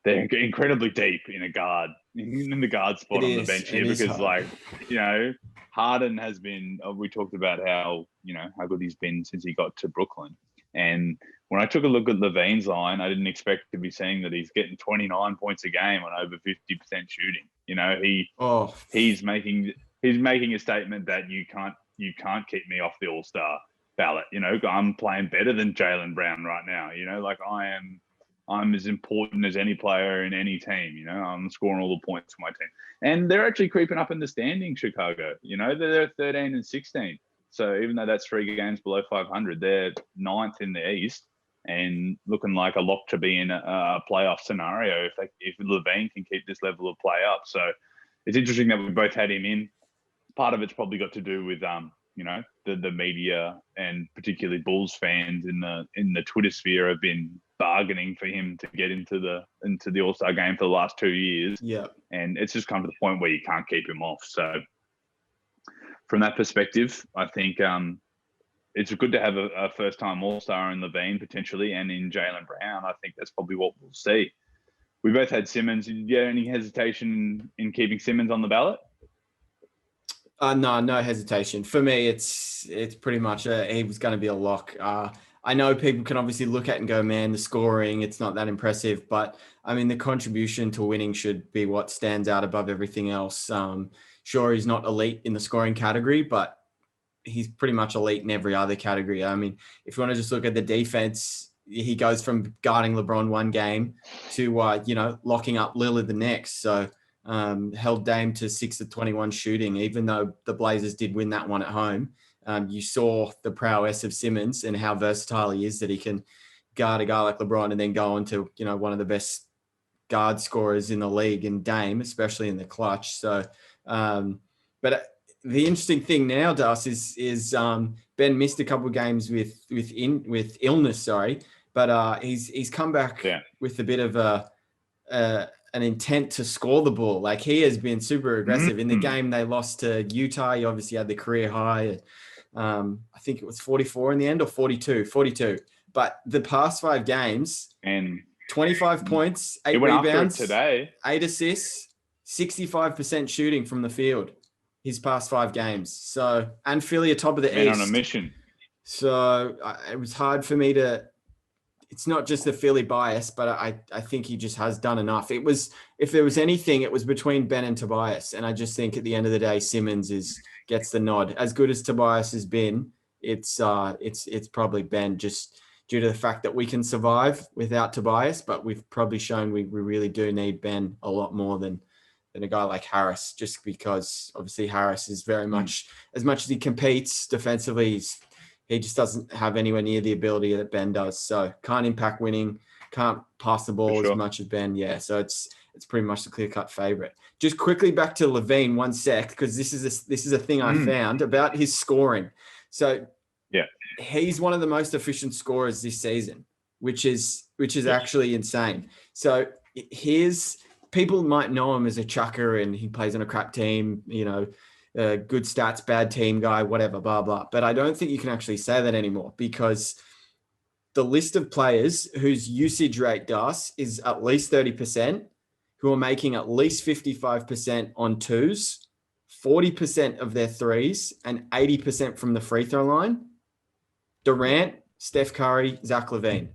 they're incredibly deep in a guard in the guard spot on the bench here because, hard. Harden has been. We talked about how good he's been since he got to Brooklyn, and when I took a look at Levine's line, I didn't expect to be seeing that he's getting 29 points a game on over 50% shooting. He's making a statement that you can't keep me off the All-Star ballot. I'm playing better than Jaylen Brown right now. I'm as important as any player in any team. I'm scoring all the points for my team. And they're actually creeping up in the standings, Chicago. They're 13 and 16. So even though that's 3 games below 500, they're 9th in the East and looking like a lock to be in a playoff scenario if Levine can keep this level of play up. So it's interesting that we both had him in. Part of it's probably got to do with the media and particularly Bulls fans in the Twitter sphere have been bargaining for him to get into the All-Star game for the last 2 years. Yeah. And it's just come to the point where you can't keep him off. So from that perspective, I think it's good to have a first-time All-Star in Levine potentially, and in Jaylen Brown. I think that's probably what we'll see. We both had Simmons. Did you have any hesitation in keeping Simmons on the ballot? No hesitation. For me, it's pretty much he was going to be a lock. I know people can obviously look at and go, man, the scoring, it's not that impressive. But, I mean, the contribution to winning should be what stands out above everything else. Sure, he's not elite in the scoring category, but he's pretty much elite in every other category. I mean, if you want to just look at the defense, he goes from guarding LeBron one game to, locking up Lillard the next. So held Dame to 6 of 21 shooting, even though the Blazers did win that one at home. You saw the prowess of Simmons and how versatile he is, that he can guard a guy like LeBron and then go on to, one of the best guard scorers in the league in Dame, especially in the clutch. So, but the interesting thing now, Das, is Ben missed a couple of games with illness, but he's come back with a bit of an intent to score the ball. Like, he has been super aggressive. In the game they lost to Utah, he obviously had the career high. I think it was 44 in the end, or 42. But the past 5 games, and 25 points, 8 rebounds today, 8 assists, 65% shooting from the field his past 5 games. So, and Philly atop of the East. On a mission. So it was hard for me to. It's not just the Philly bias, but I think he just has done enough. If there was anything, it was between Ben and Tobias. And I just think at the end of the day, Simmons gets the nod. As good as Tobias has been, it's probably Ben, just due to the fact that we can survive without Tobias, but we've probably shown we really do need Ben a lot more than a guy like Harris, just because obviously Harris is very much, as much as he competes defensively, he just doesn't have anywhere near the ability that Ben does. So can't impact winning, can't pass the ball as much as Ben. Yeah, so it's pretty much the clear-cut favorite. Just quickly back to Levine, 1 sec, because this is a thing I found about his scoring. So he's one of the most efficient scorers this season, which is actually insane. So people might know him as a chucker and he plays on a crap team, good stats, bad team guy, whatever, blah, blah. But I don't think you can actually say that anymore, because the list of players whose usage rate, Das, is at least 30%, who are making at least 55% on twos, 40% of their threes, and 80% from the free throw line: Durant, Steph Curry, Zach LaVine.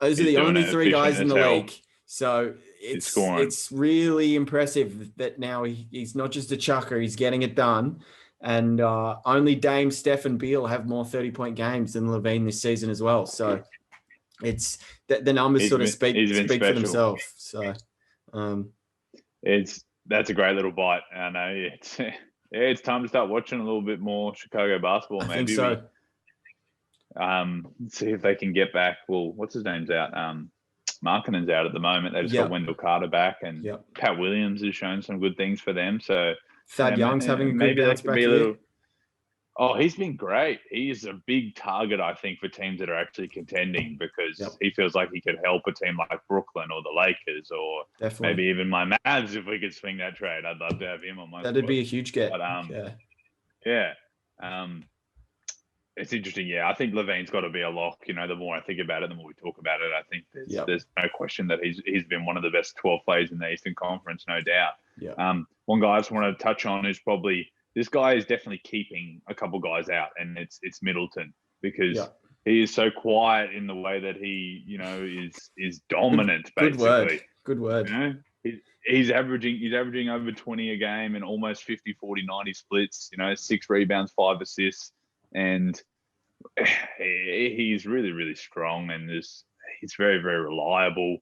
Those are the only 3 guys in the league. So it's really impressive that now he's not just a chucker, he's getting it done. And only Dame, Steph, and Beal have more 30-point games than Levine this season as well. So it's the numbers speak for themselves. So that's a great little bite. I know it's time to start watching a little bit more Chicago basketball. I think so. See if they can get back. Well, what's his name's out? Markkanen's out at the moment. They just got Wendell Carter back, and Pat Williams has shown some good things for them. So Thad Young's having a good bounce back here. Oh, he's been great. He is a big target, I think, for teams that are actually contending, because he feels like he could help a team like Brooklyn or the Lakers, or maybe even my Mavs if we could swing that trade. I'd love to have him on my That'd be a huge get. But, It's interesting. Yeah, I think Levine's got to be a lock. The more I think about it, the more we talk about it. I think there's no question that he's been one of the best 12 players in the Eastern Conference, no doubt. Yeah. One guy I just want to touch on is probably this guy is definitely keeping a couple guys out, and it's Middleton, because he is so quiet in the way that he is dominant. Basically, Good word. He's averaging over 20 a game and almost 50, 40, 90 splits. 6 rebounds, 5 assists. And he's really, really strong, and he's very, very reliable.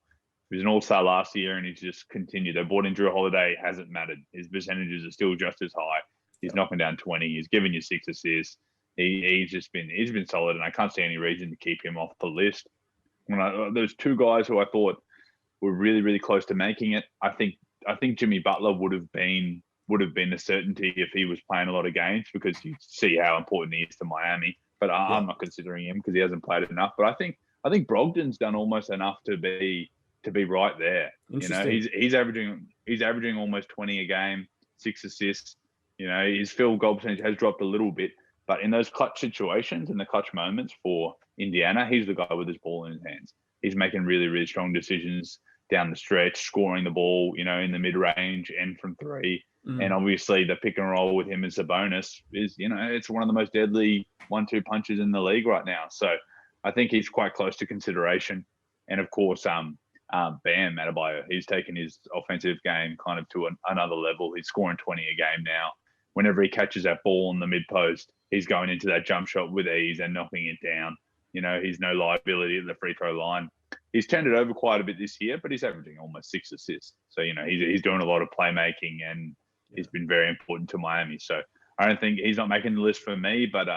He was an all-star last year, and he's just continued. They brought in Drew Holiday, hasn't mattered. His percentages are still just as high. He's knocking down 20. He's giving you 6 assists. He's been solid, and I can't see any reason to keep him off the list. There's 2 guys who I thought were really, really close to making it. I think Jimmy Butler would have been a certainty if he was playing a lot of games, because you see how important he is to Miami. But I'm not considering him because he hasn't played enough. But I think Brogdon's done almost enough to be right there. He's averaging almost 20 a game, 6 assists. His field goal percentage has dropped a little bit, but in those clutch situations and the clutch moments for Indiana, he's the guy with his ball in his hands. He's making really, really strong decisions down the stretch, scoring the ball, in the mid-range and from 3. And obviously the pick and roll with him as a bonus is, it's one of the most deadly 1-2 punches in the league right now. So I think he's quite close to consideration. And of course, Bam Adebayo, he's taken his offensive game kind of to another level. He's scoring 20 a game now. Whenever he catches that ball in the mid post, he's going into that jump shot with ease and knocking it down. He's no liability at the free throw line. He's turned it over quite a bit this year, but he's averaging almost 6 assists. So, he's doing a lot of playmaking, and he's been very important to Miami. So I don't think he's not making the list for me, but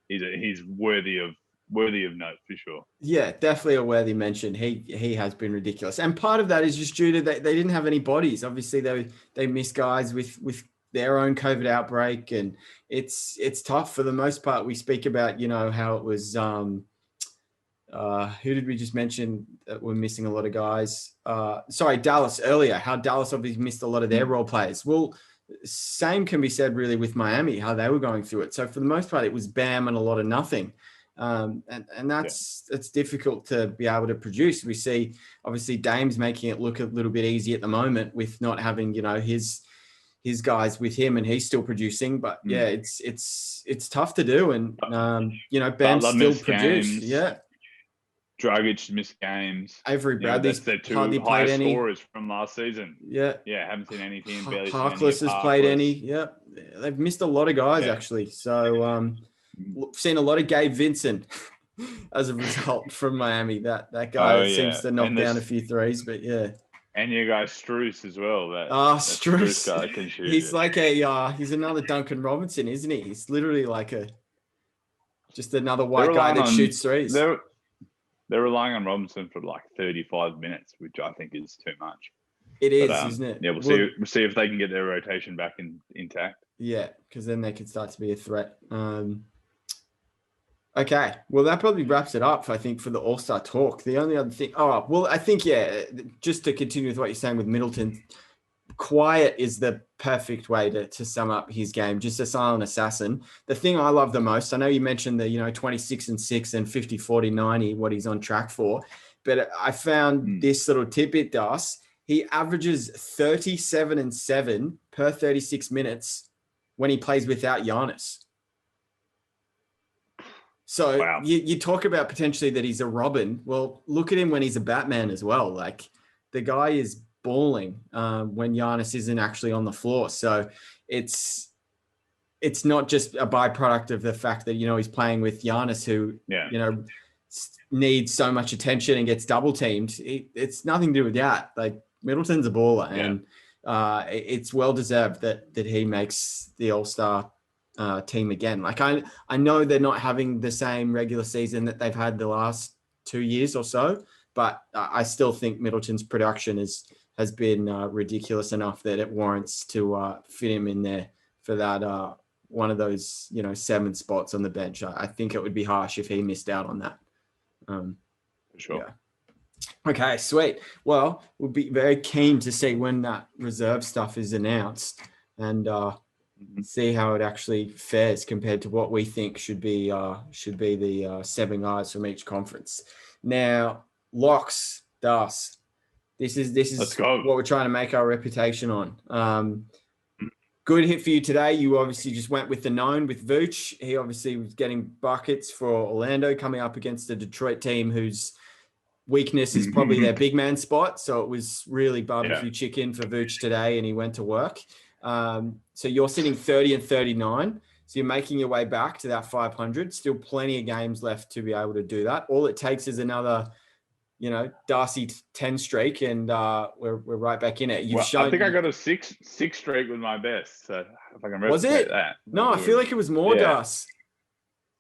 he's worthy of note for sure. Yeah, definitely a worthy mention. He has been ridiculous, and part of that is just due to they didn't have any bodies. Obviously, they missed guys with their own COVID outbreak, and it's tough for the most part. We speak about how it was. Who did we just mention that we're missing a lot of guys? Dallas earlier, how Dallas obviously missed a lot of their role players. Well, same can be said really with Miami, how they were going through it. So for the most part, it was Bam and a lot of nothing. And that's difficult to be able to produce. We see obviously Dame's making it look a little bit easy at the moment with not having, his guys with him, and he's still producing, but it's tough to do. And, Bam still produced. Yeah. Dragic missed games. Avery Bradley's that's their 2 hardly highest played any scorers from last season. Yeah, haven't seen anything. Barely Harkless has played any. Yeah, they've missed a lot of guys actually. So seen a lot of Gabe Vincent as a result from Miami. That guy seems to knock down a few threes, but yeah. And you guys Strus as well. Strus guy can shoot. He's like he's another Duncan Robinson, isn't he? He's literally like just another white guy that shoots threes. They're relying on Robinson for like 35 minutes, which I think is too much. It is, isn't it? Yeah, we'll see if they can get their rotation back intact. Yeah, because then they could start to be a threat. Okay, well, that probably wraps it up, I think, for the All-Star talk. The only other thing... I think, just to continue with what you're saying with Middleton, quiet is the perfect way to sum up his game, just a silent assassin. The thing I love the most, I know you mentioned the 26-6 and 50-40-90, what he's on track for, but I found this little tidbit, Das. He averages 37-7 per 36 minutes when he plays without Giannis. So wow. you talk about potentially that he's a Robin. Well, look at him when he's a Batman as well. Like the guy is balling when Giannis isn't actually on the floor. So it's not just a byproduct of the fact that, he's playing with Giannis who, needs so much attention and gets double teamed. It's nothing to do with that. Like Middleton's a baller and it's well deserved that he makes the All-Star team again. Like I know they're not having the same regular season that they've had the last 2 years or so, but I still think Middleton's production has been ridiculous enough that it warrants to fit him in there for that one of those 7 spots on the bench. I think it would be harsh if he missed out on that. For sure. Yeah. Okay, sweet. Well, we'll be very keen to see when that reserve stuff is announced, and see how it actually fares compared to what we think should be the 7 guys from each conference. Now, locks, Das. This is Let's go. what we're trying to make our reputation on. Good hit for you today. You obviously just went with the known with Vooch. He obviously was getting buckets for Orlando, coming up against a Detroit team whose weakness is probably their big man spot. So it was really barbecue chicken for Vooch today, and he went to work. So you're sitting 30 and 39. So you're making your way back to that 500. Still plenty of games left to be able to do that. All it takes is another, Darcy 10 streak, and we're right back in it. I think I got a six streak with my best. So if I can was it that. No, I feel like it was more, Das.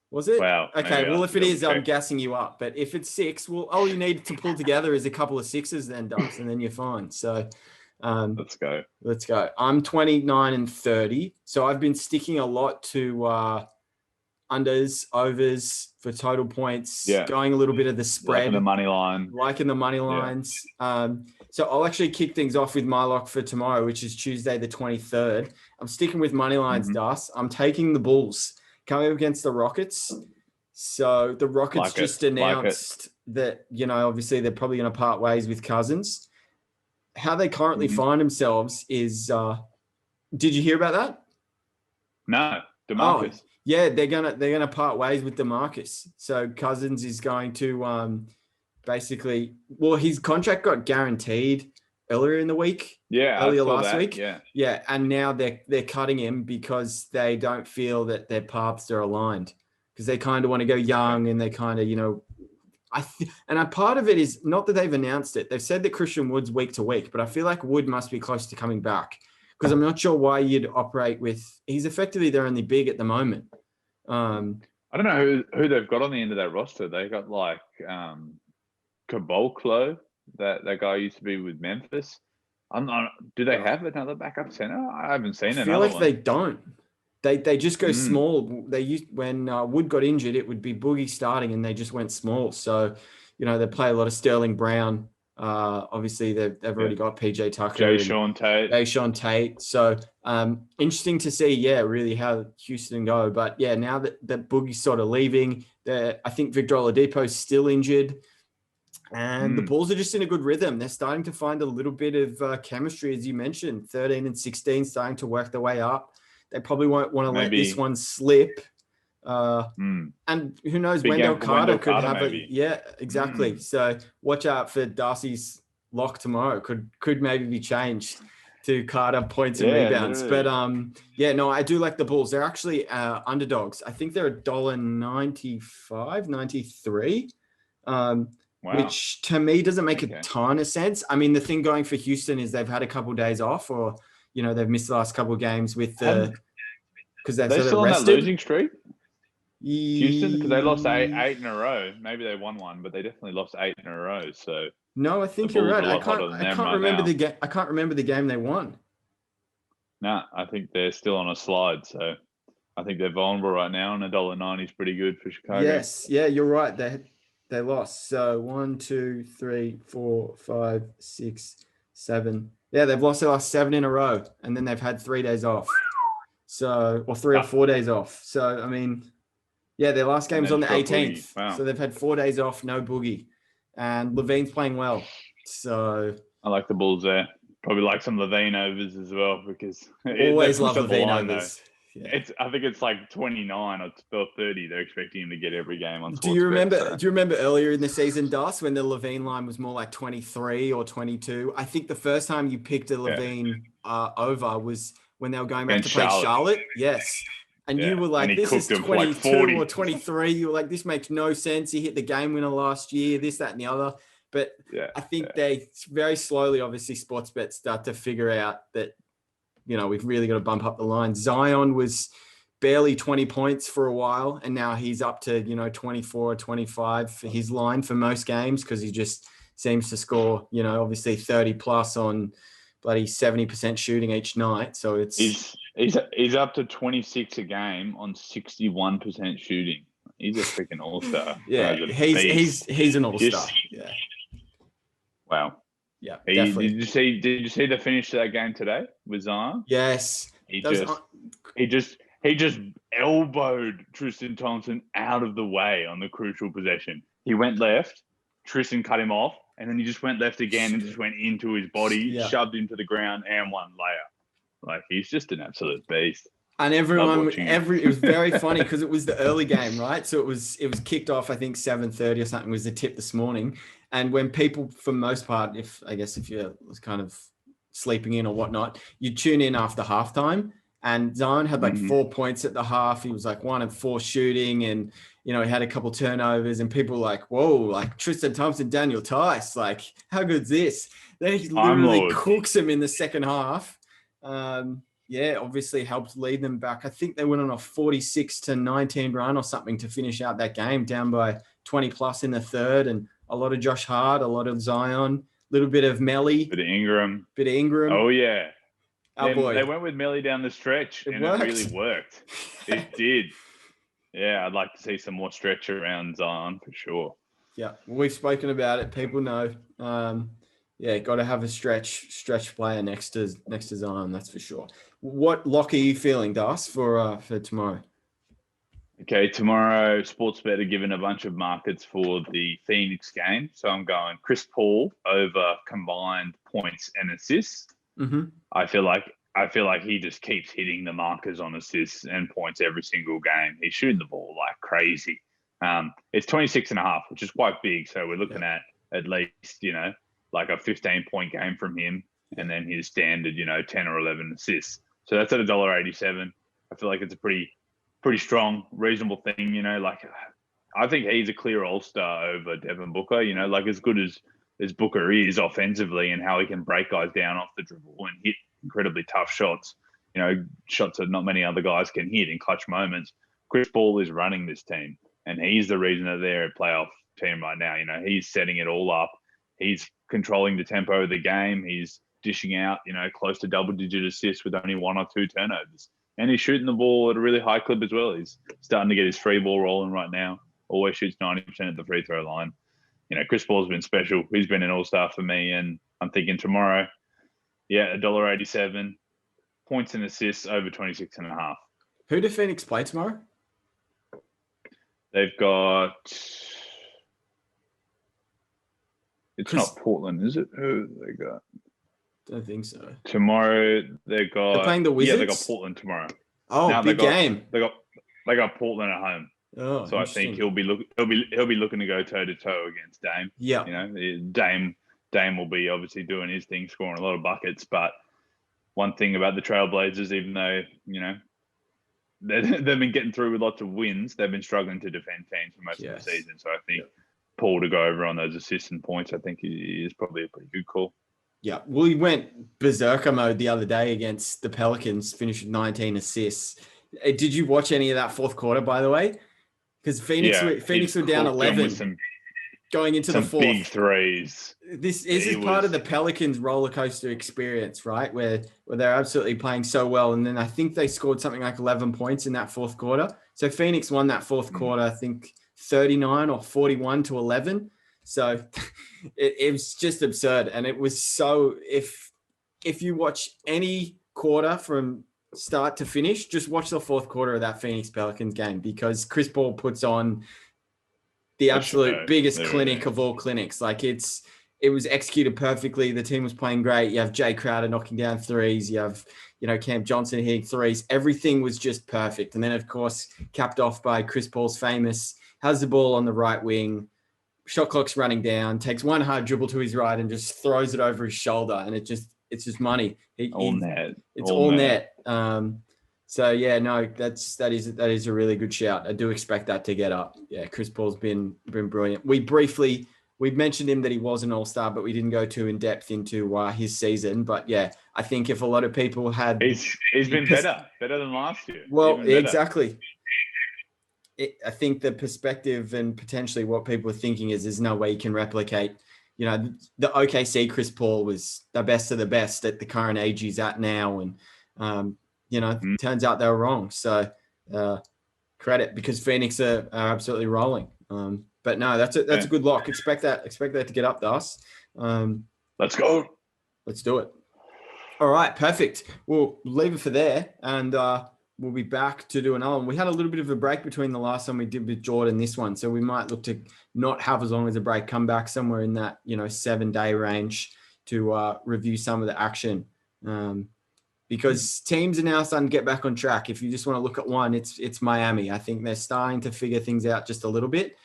Was it? Wow. Okay. Well, if it is, I'm gassing you up. But if it's 6, well, all you need to pull together is a couple of 6s then, Das, and then you're fine. So let's go. I'm 29 and 30. So I've been sticking a lot to unders, overs for total points, going a little bit of the spread. Liking the money lines. So I'll actually kick things off with my lock for tomorrow, which is Tuesday the 23rd. I'm sticking with money lines, Das. I'm taking the Bulls coming up against the Rockets. So the Rockets announced that, obviously they're probably going to part ways with Cousins. How they currently find themselves is, did you hear about that? No, DeMarcus. Yeah, they're gonna part ways with DeMarcus. So Cousins is going to basically, his contract got guaranteed earlier in the week. Yeah, earlier last week. Yeah, and now they're cutting him because they don't feel that their paths are aligned, because they kind of want to go young, and they kind of and a part of it is not that they've announced it. They've said that Christian Wood's week to week, but I feel like Wood must be close to coming back, because I'm not sure why you'd operate with. He's effectively their only big at the moment. I don't know who they've got on the end of that roster. They got like Caboclo, that guy used to be with Memphis. Do they have another backup center? I haven't seen another one. I feel like they don't. They just go small. They used when Wood got injured, it would be Boogie starting, and they just went small. So, they play a lot of Sterling Brown. Obviously, they've already got PJ Tucker, Jayshawn Tate. So interesting to see, really how Houston go. But now that Boogie's sort of leaving, I think Victor Oladipo's still injured, and the Bulls are just in a good rhythm. They're starting to find a little bit of chemistry, as you mentioned. 13 and 16, starting to work their way up. They probably won't want to let this one slip. And who knows, Wendell Carter could have maybe. Exactly. So watch out for Darcy's lock tomorrow. Could maybe be changed to Carter points and rebounds. Literally. But I do like the Bulls. They're actually underdogs. I think they're $1.95, 93. Which to me doesn't make a ton of sense. I mean, the thing going for Houston is they've had a couple of days off, or they've missed the last couple of games with because they're still on that losing streak. Houston, because they lost eight in a row. Maybe they won one, but they definitely lost 8 in a row. So no, I think you're right. I can't remember the game. I can't remember the game they won. No, I think they're still on a slide. So I think they're vulnerable right now, and $1.90 is pretty good for Chicago. Yes, you're right. They lost. So 1, 2, 3, 4, 5, 6, 7. Yeah, they've lost their last 7 in a row, and then they've had 3 days off. So, or 3 or 4 days off. So, I mean, their last game's on the 18th. Wow. So they've had 4 days off, no Boogie. And Levine's playing well. So I like the Bulls there. Probably like some Levine overs as well, because always love Levine overs. Yeah. I think it's like 29 or 30. They're expecting him to get every game on. Do you remember earlier in the season, Das, when the Levine line was more like 23 or 22? I think the first time you picked a Levine over was when they were going back to play Charlotte. Yes. And you were like, this is 22 or 23. You were like, this makes no sense. He hit the game winner last year, this, that, and the other. But I think they very slowly, obviously, sports bets start to figure out that, we've really got to bump up the line. Zion was barely 20 points for a while, and now he's up to, 24 or 25 for his line for most games, because he just seems to score, obviously 30 plus on bloody 70% shooting each night. So it's he's up to 26 a game on 61% shooting. He's a freaking all-star. He's an all-star. Wow. Yeah, definitely. Did you see the finish to that game today with Zion? Yes. He just elbowed Tristan Thompson out of the way on the crucial possession. He went left, Tristan cut him off, and then he just went left again and just went into his body, shoved him to the ground, and one layer. Like, he's just an absolute beast. And everyone, it was very funny because it was the early game, right? So it was kicked off, I think 7:30 or something was the tip this morning. And when people, for most part, if you're kind of sleeping in or whatnot, you tune in after halftime. And Zion had like 4 points at the half. He was like 1 of 4 shooting, and he had a couple turnovers. And people were like, "Whoa!" Like Tristan Thompson, Daniel Tice, like how good's this? Then he literally cooks him in the second half. Obviously helped lead them back. I think they went on a 46-19 run or something to finish out that game, down by 20 plus in the third, and a lot of Josh Hart, a lot of Zion, a little bit of Melly, bit of Ingram. Oh yeah. Boy. They went with Melly down the stretch, and it really worked. It did. Yeah, I'd like to see some more stretch around Zion for sure. Yeah, we've spoken about it. People know. Got to have a stretch player next to Zion. That's for sure. What lock are you feeling, Das, for tomorrow? Okay, tomorrow Sportsbet are given a bunch of markets for the Phoenix game, so I'm going Chris Paul over combined points and assists. Mm-hmm. I feel like he just keeps hitting the markers on assists and points every single game. He's shooting the ball like crazy. It's 26.5, which is quite big. So we're looking at least, like a 15-point game from him, and then his standard, 10 or 11 assists. So that's at $1.87. I feel like it's a pretty strong, reasonable thing. Like I think he's a clear all-star over Devin Booker. Like as good as Booker is offensively and how he can break guys down off the dribble and hit incredibly tough shots, shots that not many other guys can hit in clutch moments. Chris Paul is running this team, and he's the reason that they're a playoff team right now. He's setting it all up. He's controlling the tempo of the game. He's dishing out, close to double-digit assists with only 1 or 2 turnovers. And he's shooting the ball at a really high clip as well. He's starting to get his free ball rolling right now. Always shoots 90% at the free throw line. Chris Paul's been special. He's been an all-star for me, and I'm thinking tomorrow, $1.87, points and assists over 26.5. Who do Phoenix play tomorrow? They've got... It's not Portland, is it? Who they got? Don't think so. Tomorrow they're playing the Wizards. Yeah, they got Portland tomorrow. Oh, big game. They got Portland at home. Oh, so I think he'll be looking to go toe to toe against Dame. Yeah, Dame will be obviously doing his thing, scoring a lot of buckets. But one thing about the Trailblazers, even though they've been getting through with lots of wins, they've been struggling to defend teams for most of the season. So I think Paul to go over on those assists and points, I think is probably a pretty good call. Yeah, well, he went berserker mode the other day against the Pelicans, finished with 19 assists. Did you watch any of that fourth quarter, by the way? Because Phoenix were down 11 going into the fourth. Big threes. This is part of the Pelicans roller coaster experience, right? Where they're absolutely playing so well. And then I think they scored something like 11 points in that fourth quarter. So Phoenix won that fourth quarter, I think 39 or 41-11. So it was just absurd. And it was so, if you watch any quarter from start to finish, just watch the fourth quarter of that Phoenix Pelicans game, because Chris Paul puts on the absolute biggest clinic of all clinics. Like it was executed perfectly. The team was playing great. You have Jay Crowder knocking down threes. You have, Cam Johnson hitting threes. Everything was just perfect. And then of course, capped off by Chris Paul's famous, has the ball on the right wing, shot clock's running down, takes one hard dribble to his right and just throws it over his shoulder. And it's just money. It's all net. So yeah, no, that is a really good shout. I do expect that to get up. Yeah, Chris Paul's been brilliant. We mentioned him that he was an all-star, but we didn't go too in depth into his season. But yeah, I think if a lot of people had, he's been better than last year. Well, exactly. I think the perspective and potentially what people are thinking is there's no way you can replicate. The OKC Chris Paul was the best of the best at the current age he's at now. And, turns out they were wrong. So credit, because Phoenix are absolutely rolling. But no, that's a good lock. Expect that to get up to us. Let's go. Let's do it. All right. Perfect. We'll leave it for there. And we'll be back to do another one. We had a little bit of a break between the last one we did with Jordan, this one. So we might look to not have as long as a break, come back somewhere in that, 7-day range to review some of the action. Because teams are now starting to get back on track. If you just want to look at one, it's Miami. I think they're starting to figure things out just a little bit.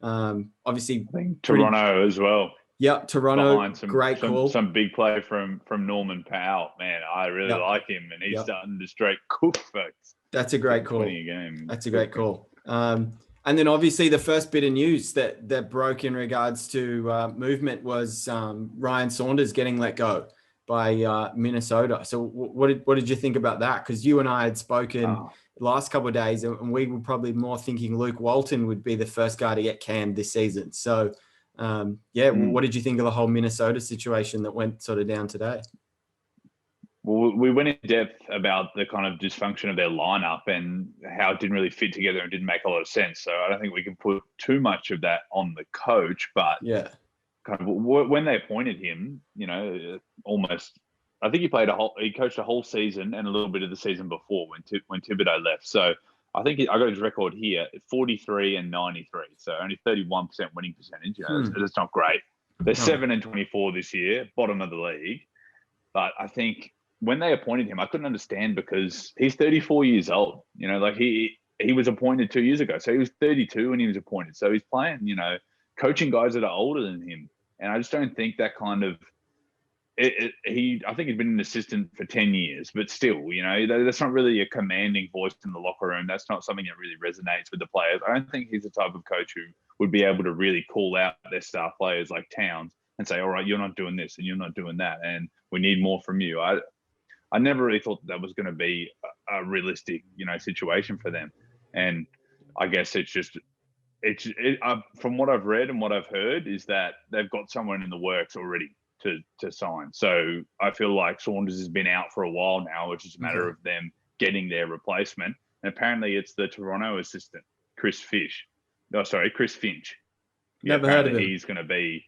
Obviously, I think Toronto as well. Yep, Toronto, great call. Some big play from Norman Powell. Man, I really like him, and he's starting to straight cook folks. That's a great call. 20 a game. That's a great call. And then obviously the first bit of news that broke in regards to movement was Ryan Saunders getting let go by Minnesota. So what did you think about that? Because you and I had spoken the last couple of days, and we were probably more thinking Luke Walton would be the first guy to get canned this season. So what did you think of the whole Minnesota situation that went sort of down today? Well, we went in depth about the kind of dysfunction of their lineup and how it didn't really fit together and didn't make a lot of sense. So I don't think we can put too much of that on the coach, but kind of when they appointed him, almost, I think he coached a whole season and a little bit of the season before when Thibodeau left. So I think I got his record here, 43 and 93. So only 31% winning percentage. That's not great. They're 7-24 this year, bottom of the league. But I think when they appointed him, I couldn't understand because he's 34 years old. He was appointed 2 years ago. So he was 32 when he was appointed. So he's playing, coaching guys that are older than him. And I just don't think that kind of I think he's been an assistant for 10 years, but still, that's not really a commanding voice in the locker room. That's not something that really resonates with the players. I don't think he's the type of coach who would be able to really call out their star players like Towns and say, all right, you're not doing this and you're not doing that, and we need more from you. I never really thought that was going to be a realistic, situation for them. And I guess from what I've read and what I've heard is that they've got someone in the works already to sign. So I feel like Saunders has been out for a while now, which is a matter of them getting their replacement. And apparently it's the Toronto assistant, Chris Finch. Never heard of him. He's going to be,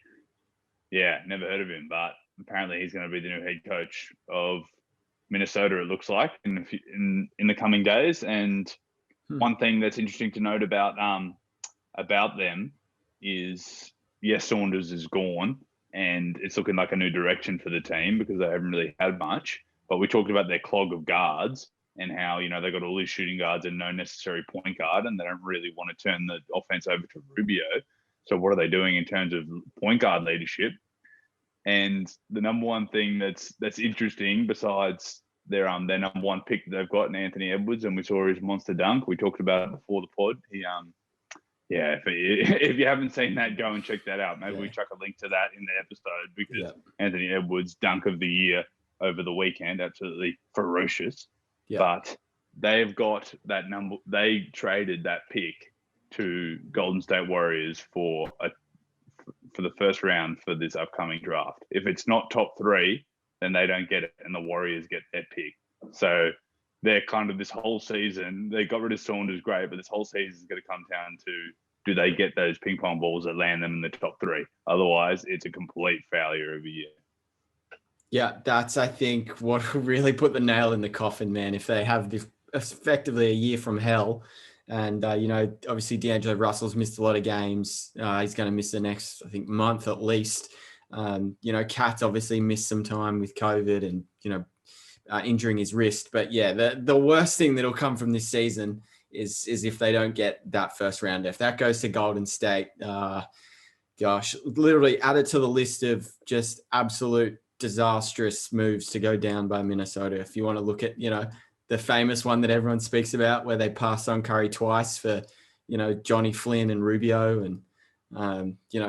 never heard of him, but apparently he's going to be the new head coach of Minnesota, it looks like, in the coming days. And one thing that's interesting to note about them is, yes, Saunders is gone, and it's looking like a new direction for the team because they haven't really had much. But we talked about their clog of guards and how, they got all these shooting guards and no necessary point guard, and they don't really want to turn the offense over to Rubio. So what are they doing in terms of point guard leadership? And the number one thing that's interesting, besides their number one pick that they've got in Anthony Edwards, and we saw his monster dunk. We talked about it before the pod. He if you haven't seen that, go and check that out. Maybe we chuck a link to that in the episode because Anthony Edwards' dunk of the year over the weekend, absolutely ferocious. Yeah. But they've got that number. They traded that pick to Golden State Warriors for the first round for this upcoming draft. If it's not top 3, then they don't get it, and the Warriors get their pick. So they're kind of this whole season, they got rid of Saunders, great, but this whole season is going to come down to, do they get those ping pong balls that land them in the top 3? Otherwise, it's a complete failure of a year. Yeah, that's, I think, what will really put the nail in the coffin, man. If they have this effectively a year from hell, and, obviously D'Angelo Russell's missed a lot of games. He's going to miss the next, I think, month at least. Cat's obviously missed some time with COVID and, injuring his wrist. But the worst thing that'll come from this season is if they don't get that first round. If that goes to Golden State, literally add it to the list of just absolute disastrous moves to go down by Minnesota. If you want to look at, the famous one that everyone speaks about where they passed on Curry twice for, Johnny Flynn and Rubio, and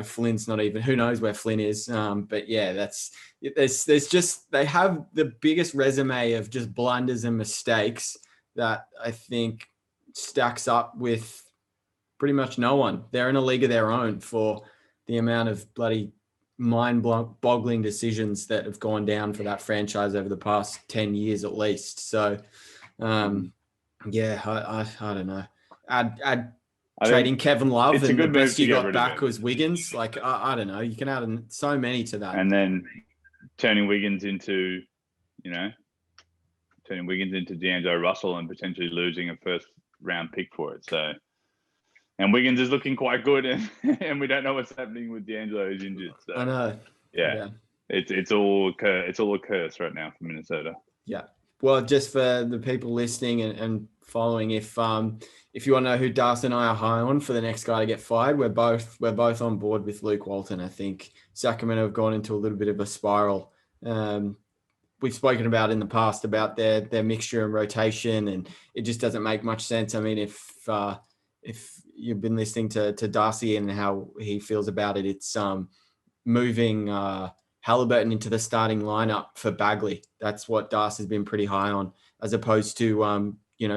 Flynn's not even, who knows where Flynn is. But there's just, they have the biggest resume of just blunders and mistakes that I think stacks up with pretty much no one. They're in a league of their own for the amount of bloody mind-boggling decisions that have gone down for that franchise over the past 10 years at least. So, I don't know. Add trading Kevin Love, and the best you got back was Wiggins. Like, I don't know. You can add so many to that. And then turning Wiggins into, turning Wiggins into D'Angelo Russell and potentially losing a first round pick for it. So, and Wiggins is looking quite good, and we don't know what's happening with D'Angelo, who's injured. So I know. Yeah. It's all a curse right now for Minnesota. Yeah. Well, just for the people listening and following, if you want to know who Darcy and I are high on for the next guy to get fired, we're both on board with Luke Walton. I think Sacramento have gone into a little bit of a spiral. We've spoken about in the past about their mixture and rotation, and it just doesn't make much sense. I mean, if you've been listening to Darcy and how he feels about it, it's moving Halliburton into the starting lineup for Bagley. That's what Darcy's been pretty high on, as opposed to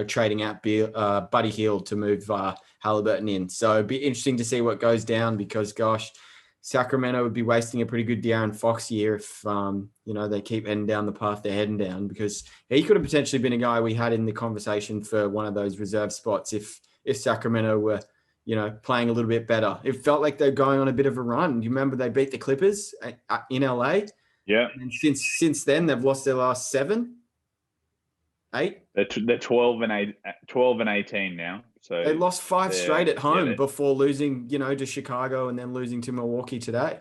trading out Buddy Hield to move Halliburton in. So it'd be interesting to see what goes down, because gosh, Sacramento would be wasting a pretty good De'Aaron Fox year if they keep heading down the path they're heading down, because he could have potentially been a guy we had in the conversation for one of those reserve spots if Sacramento were playing a little bit better. It felt like they're going on a bit of a run. You remember they beat the Clippers in LA? Yeah. And since then, they've lost their last 7, 8. They're 12 and 18 now. So they lost 5 straight at home before losing, to Chicago and then losing to Milwaukee today.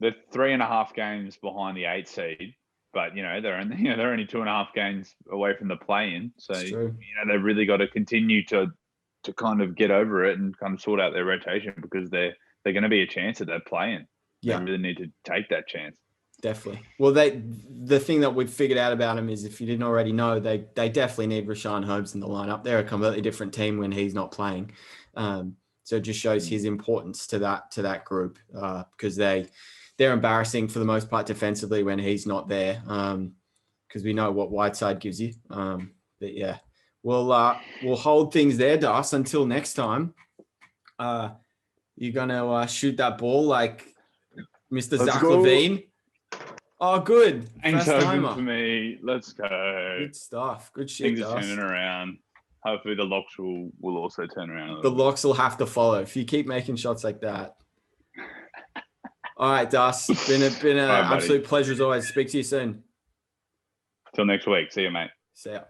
They're 3.5 games behind the 8 seed, but they're only 2.5 games away from the play-in. So they've really got to continue to kind of get over it and kind of sort out their rotation, because they're going to be a chance at that play-in. Yeah. They really need to take that chance. Definitely. Well, the thing that we've figured out about him is, if you didn't already know, they definitely need Rashawn Holmes in the lineup. They're a completely different team when he's not playing. So it just shows his importance to that group, because they're embarrassing for the most part defensively when he's not there, because we know what Whiteside gives you. But yeah. We'll hold things there, Das, until next time. You're going to shoot that ball like Mr. Zach LaVine. Oh, good. Thanks for me. Let's go. Good stuff. Good shit, Things are turning around. Hopefully the locks will also turn around. The locks will have to follow if you keep making shots like that. All right, Das. Been an absolute pleasure as always. Speak to you soon. Till next week. See you, mate. See ya.